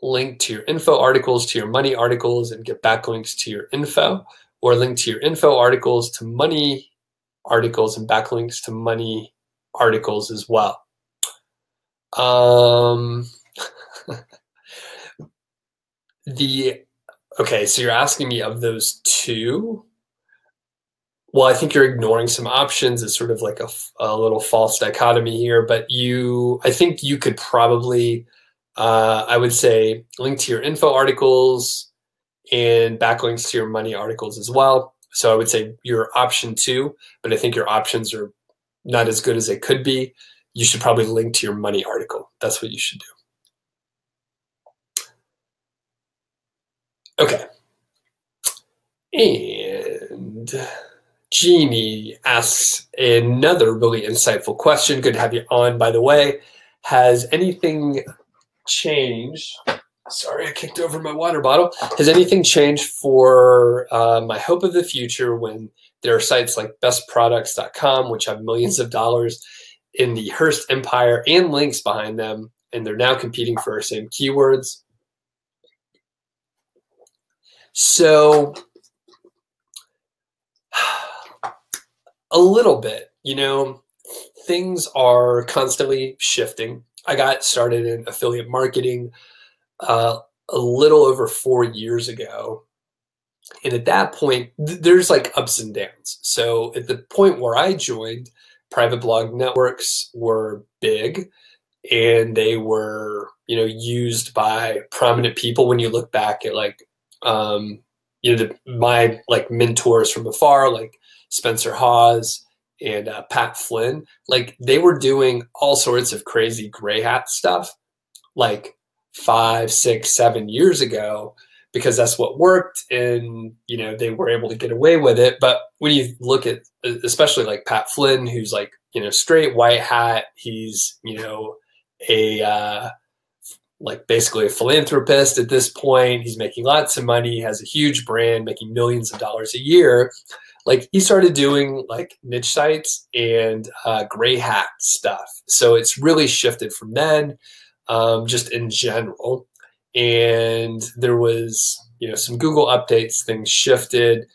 Link to your info articles to your money articles and get backlinks to your info, or link to your info articles to money articles and backlinks to money articles as well? Okay, so you're asking me of those two. Well, I think you're ignoring some options. It's sort of like a little false dichotomy here, but I think you could probably I would say link to your info articles and backlinks to your money articles as well. So I would say your option 2, but I think your options are not as good as they could be. You should probably link to your money article. That's what you should do. Okay. And Jeannie asks another really insightful question. Good to have you on, by the way. Has anything changed? Sorry, I kicked over my water bottle. Has anything changed for my hope of the future when there are sites like bestproducts.com, which have millions of dollars in the Hearst empire and links behind them, and they're now competing for our same keywords? So a little bit, things are constantly shifting. I got started in affiliate marketing a little over 4 years ago. And at that point, there's like ups and downs. So at the point where I joined, private blog networks were big, and they were, used by prominent people. When you look back at my like mentors from afar, like Spencer Hawes and Pat Flynn, like they were doing all sorts of crazy gray hat stuff like 5, 6, 7 years ago, because that's what worked, and they were able to get away with it. But when you look at especially like Pat Flynn, who's like straight white hat, he's a like basically a philanthropist at this point. He's making lots of money, has a huge brand, making millions of dollars a year. Like he started doing like niche sites and gray hat stuff. So it's really shifted from then, just in general. And there was, some Google updates, things shifted.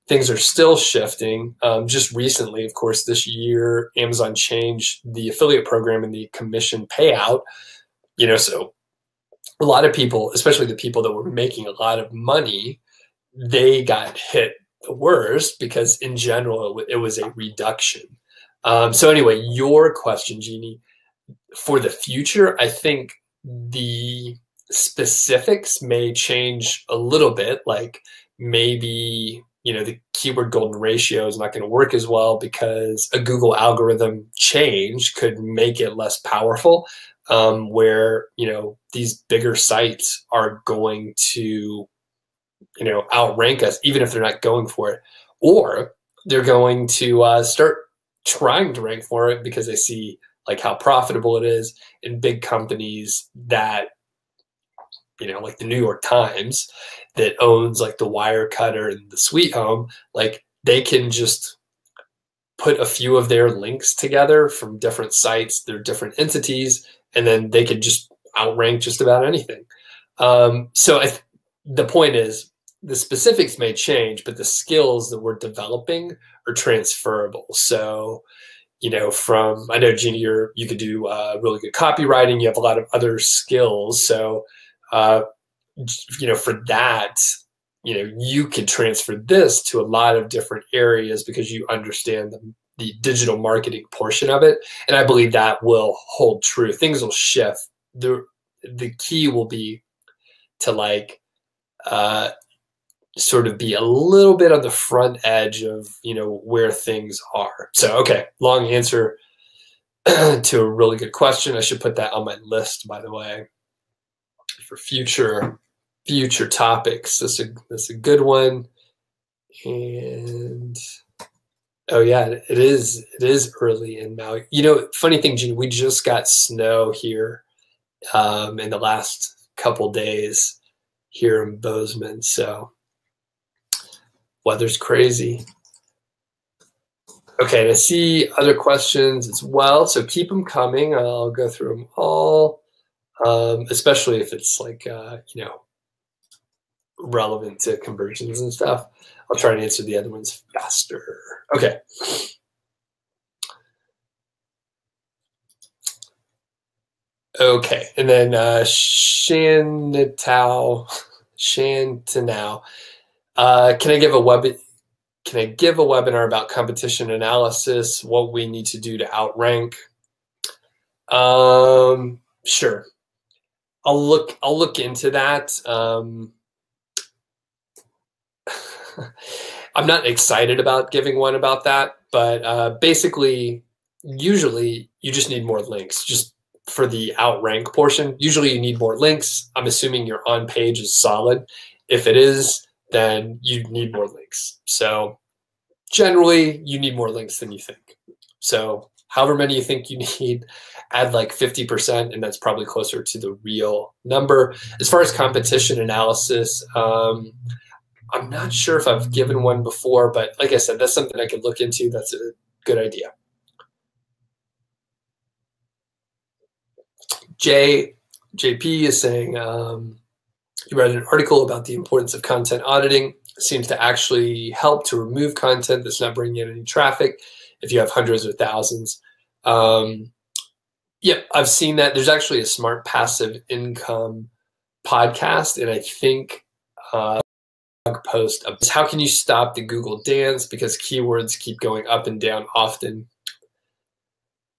Things are still shifting. Just recently, of course, this year, Amazon changed the affiliate program and the commission payout, so a lot of people, especially the people that were making a lot of money, they got hit the worst because in general, it was a reduction. So anyway, your question, Jeannie, for the future, I think the specifics may change a little bit. Like maybe, the keyword golden ratio is not going to work as well because a Google algorithm change could make it less powerful, where, these bigger sites are going to, outrank us, even if they're not going for it, or they're going to start trying to rank for it because they see like how profitable it is. In big companies that, like the New York Times that owns like the Wirecutter and the Sweet Home, like they can just put a few of their links together from different sites, their different entities, and then they could just outrank just about anything. So the point is, the specifics may change, but the skills that we're developing are transferable. So, I know, Jeannie, you could do really good copywriting. You have a lot of other skills. So, for that, you could transfer this to a lot of different areas because you understand the digital marketing portion of it. And I believe that will hold true. Things will shift. The key will be to like, sort of be a little bit on the front edge of, where things are. So, okay, long answer to a really good question. I should put that on my list, by the way, for future topics. That's a good one. And oh yeah, it is early in Maui. Funny thing, Gene, we just got snow here in the last couple days here in Bozeman. So weather's crazy. Okay, and I see other questions as well, so keep them coming. I'll go through them all, especially if it's like, relevant to conversions and stuff. I'll try and answer the other ones faster. Okay. Okay, and then Shantanow. Can I give a webinar about competition analysis, what we need to do to outrank? Sure. I'll look into that. I'm not excited about giving one about that, but basically, usually you just need more links. Just for the outrank portion, usually you need more links. I'm assuming your on page is solid. If it is, then you need more links. So generally, you need more links than you think. So however many you think you need, add like 50%, and that's probably closer to the real number. As far as competition analysis, I'm not sure if I've given one before, but like I said, that's something I could look into. That's a good idea. JP is saying, you read an article about the importance of content auditing. It seems to actually help to remove content that's not bringing in any traffic if you have hundreds or thousands. Yep, I've seen that. There's actually a smart passive income podcast, and I think post of how can you stop the Google dance because keywords keep going up and down often.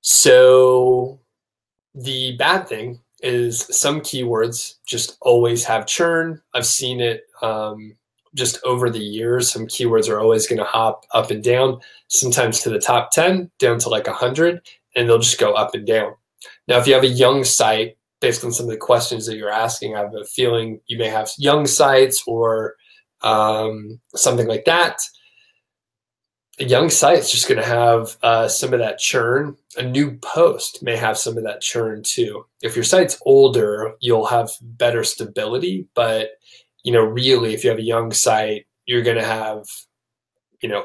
So the bad thing is some keywords just always have churn. I've seen it just over the years. Some keywords are always going to hop up and down, sometimes to the top 10, down to like 100, and they'll just go up and down. Now, if you have a young site, based on some of the questions that you're asking, I have a feeling you may have young sites or something like that. A young site's just going to have some of that churn. A new post may have some of that churn too. If your site's older, you'll have better stability. But, really, if you have a young site, you're going to have,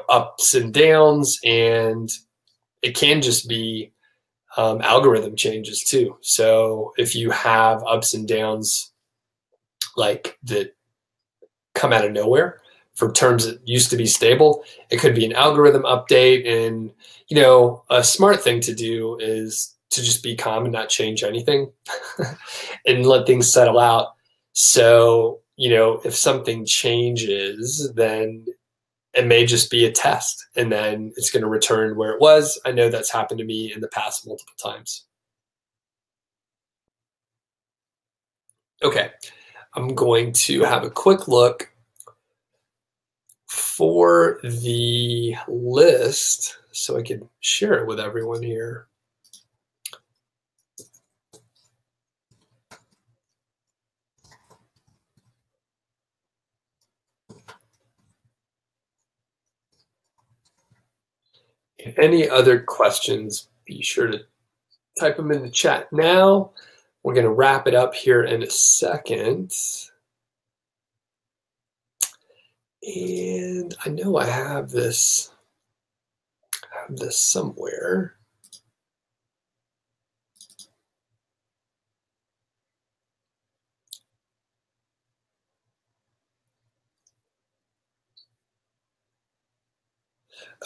ups and downs, and it can just be algorithm changes too. So if you have ups and downs like that come out of nowhere for terms that used to be stable, it could be an algorithm update. And, a smart thing to do is to just be calm and not change anything and let things settle out. So, if something changes, then it may just be a test and then it's going to return where it was. I know that's happened to me in the past multiple times. Okay, I'm going to have a quick look for the list so I can share it with everyone here. Any other questions, be sure to type them in the chat now. We're going to wrap it up here in a second. And I know I have this somewhere.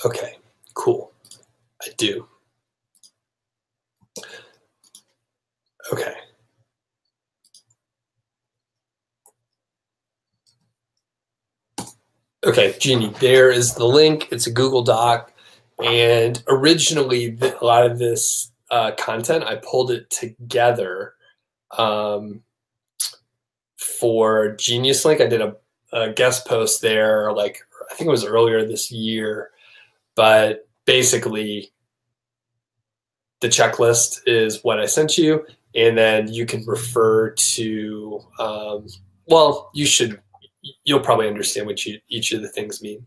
Okay, cool. I do. Okay. Okay, Jeannie, there is the link. It's a Google Doc. And originally, a lot of this content, I pulled it together for Genius Link. I did a guest post there, I think it was earlier this year. But basically, the checklist is what I sent you. And then you can refer to, you'll probably understand what each of the things mean.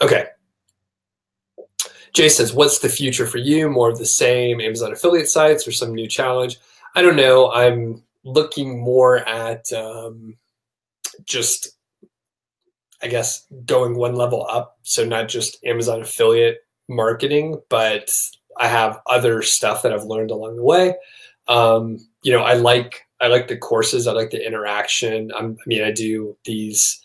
Okay. Jay says, what's the future for you? More of the same Amazon affiliate sites or some new challenge? I don't know. I'm looking more at just, I guess, going one level up. So not just Amazon affiliate marketing, but I have other stuff that I've learned along the way. I like the courses. I like the interaction. I do these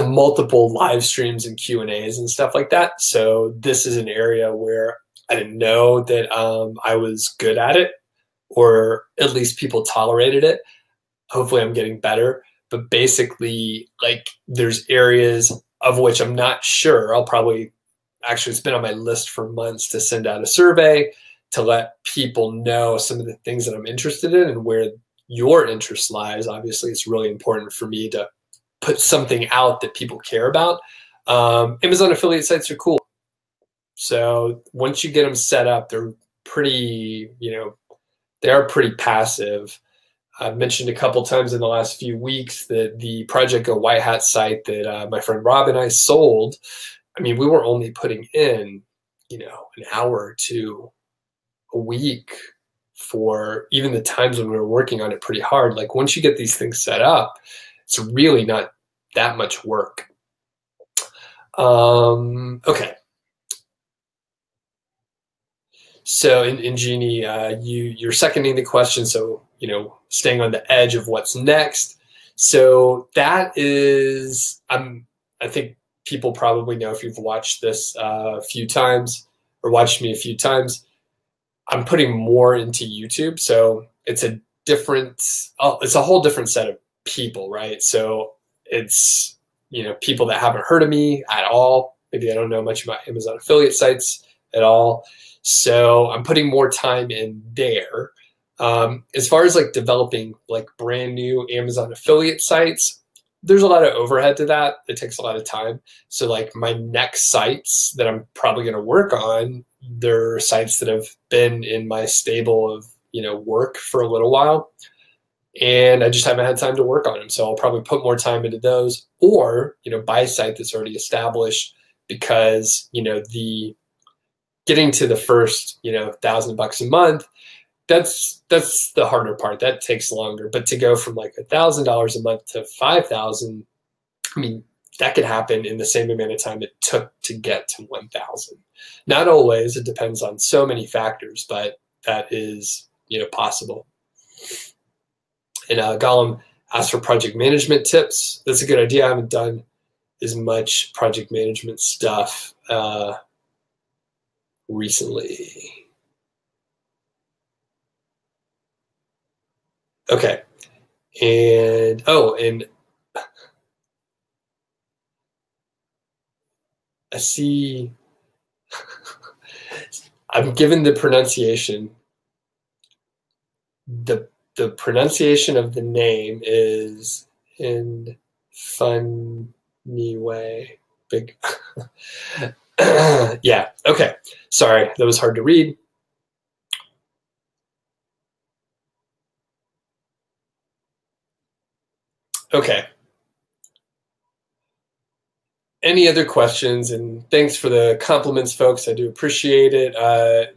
multiple live streams and Q&As and stuff like that. So this is an area where I didn't know that I was good at it, or at least people tolerated it. Hopefully I'm getting better. But basically, there's areas of which I'm not sure. It's been on my list for months to send out a survey to let people know some of the things that I'm interested in and where your interest lies. Obviously, it's really important for me to put something out that people care about. Amazon affiliate sites are cool. So once you get them set up, they're pretty, they are pretty passive. I've mentioned a couple times in the last few weeks that the Project Go White Hat site that my friend Rob and I sold, I mean, we were only putting in, an hour or two a week for even the times when we were working on it pretty hard. Like once you get these things set up, it's really not that much work. Okay. So in Jeannie, you're seconding the question. So, staying on the edge of what's next. So that is, I think people probably know if you've watched this a few times or watched me a few times, I'm putting more into YouTube. So it's a whole different set of people, right? So it's, people that haven't heard of me at all. Maybe I don't know much about Amazon affiliate sites at all. So I'm putting more time in there. As far as like developing like brand new Amazon affiliate sites, there's a lot of overhead to that. It takes a lot of time. So like my next sites that I'm probably going to work on, they're sites that have been in my stable of, work for a little while. And I just haven't had time to work on them. So I'll probably put more time into those or, buy a site that's already established because, the getting to the first, $1,000 a month, that's the harder part. That takes longer. But to go from like $1,000 a month to 5,000, I mean, that could happen in the same amount of time it took to get to 1,000. Not always. It depends on so many factors, but that is, possible. And Gollum asked for project management tips. That's a good idea. I haven't done as much project management stuff recently. Okay. And I see I'm given the pronunciation. The pronunciation of the name is in funny way. Big. Yeah. Okay. Sorry. That was hard to read. Okay. Any other questions? And thanks for the compliments, folks. I do appreciate it.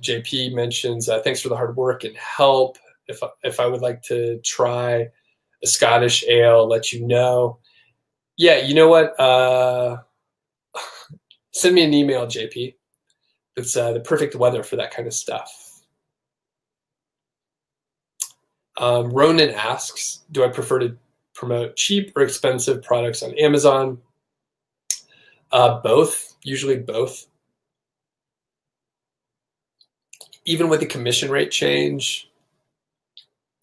JP mentions, thanks for the hard work and help. If I would like to try a Scottish ale, I'll let you know. Yeah, you know what? Send me an email, JP. It's the perfect weather for that kind of stuff. Ronan asks, do I prefer to promote cheap or expensive products on Amazon? Both, usually both. Even with the commission rate change,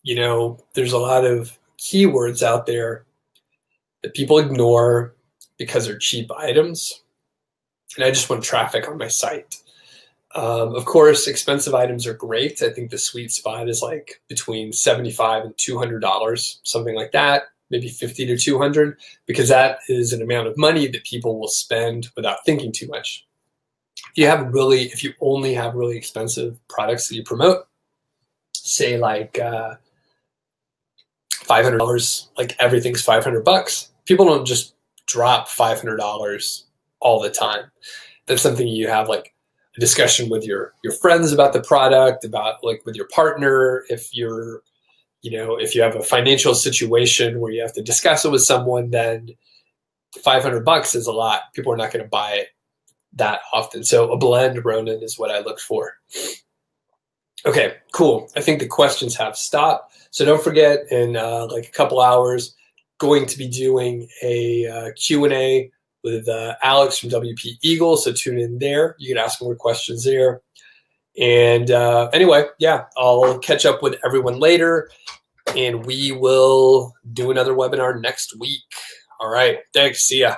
there's a lot of keywords out there that people ignore because they're cheap items. And I just want traffic on my site. Of course, expensive items are great. I think the sweet spot is like between $75 and $200, something like that. Maybe 50 to 200, because that is an amount of money that people will spend without thinking too much. If you only have really expensive products that you promote, say like $500, like everything's $500, people don't just drop $500 all the time. That's something you have like a discussion with your friends about the product, about like with your partner. If you're if you have a financial situation where you have to discuss it with someone, then $500 is a lot. People are not going to buy it that often. So a blend, Ronan, is what I look for. Okay, cool. I think the questions have stopped. So don't forget, in like a couple hours, going to be doing a Q&A with Alex from WP Eagle. So tune in there. You can ask more questions there. And anyway, yeah, I'll catch up with everyone later, and we will do another webinar next week. All right. Thanks. See ya.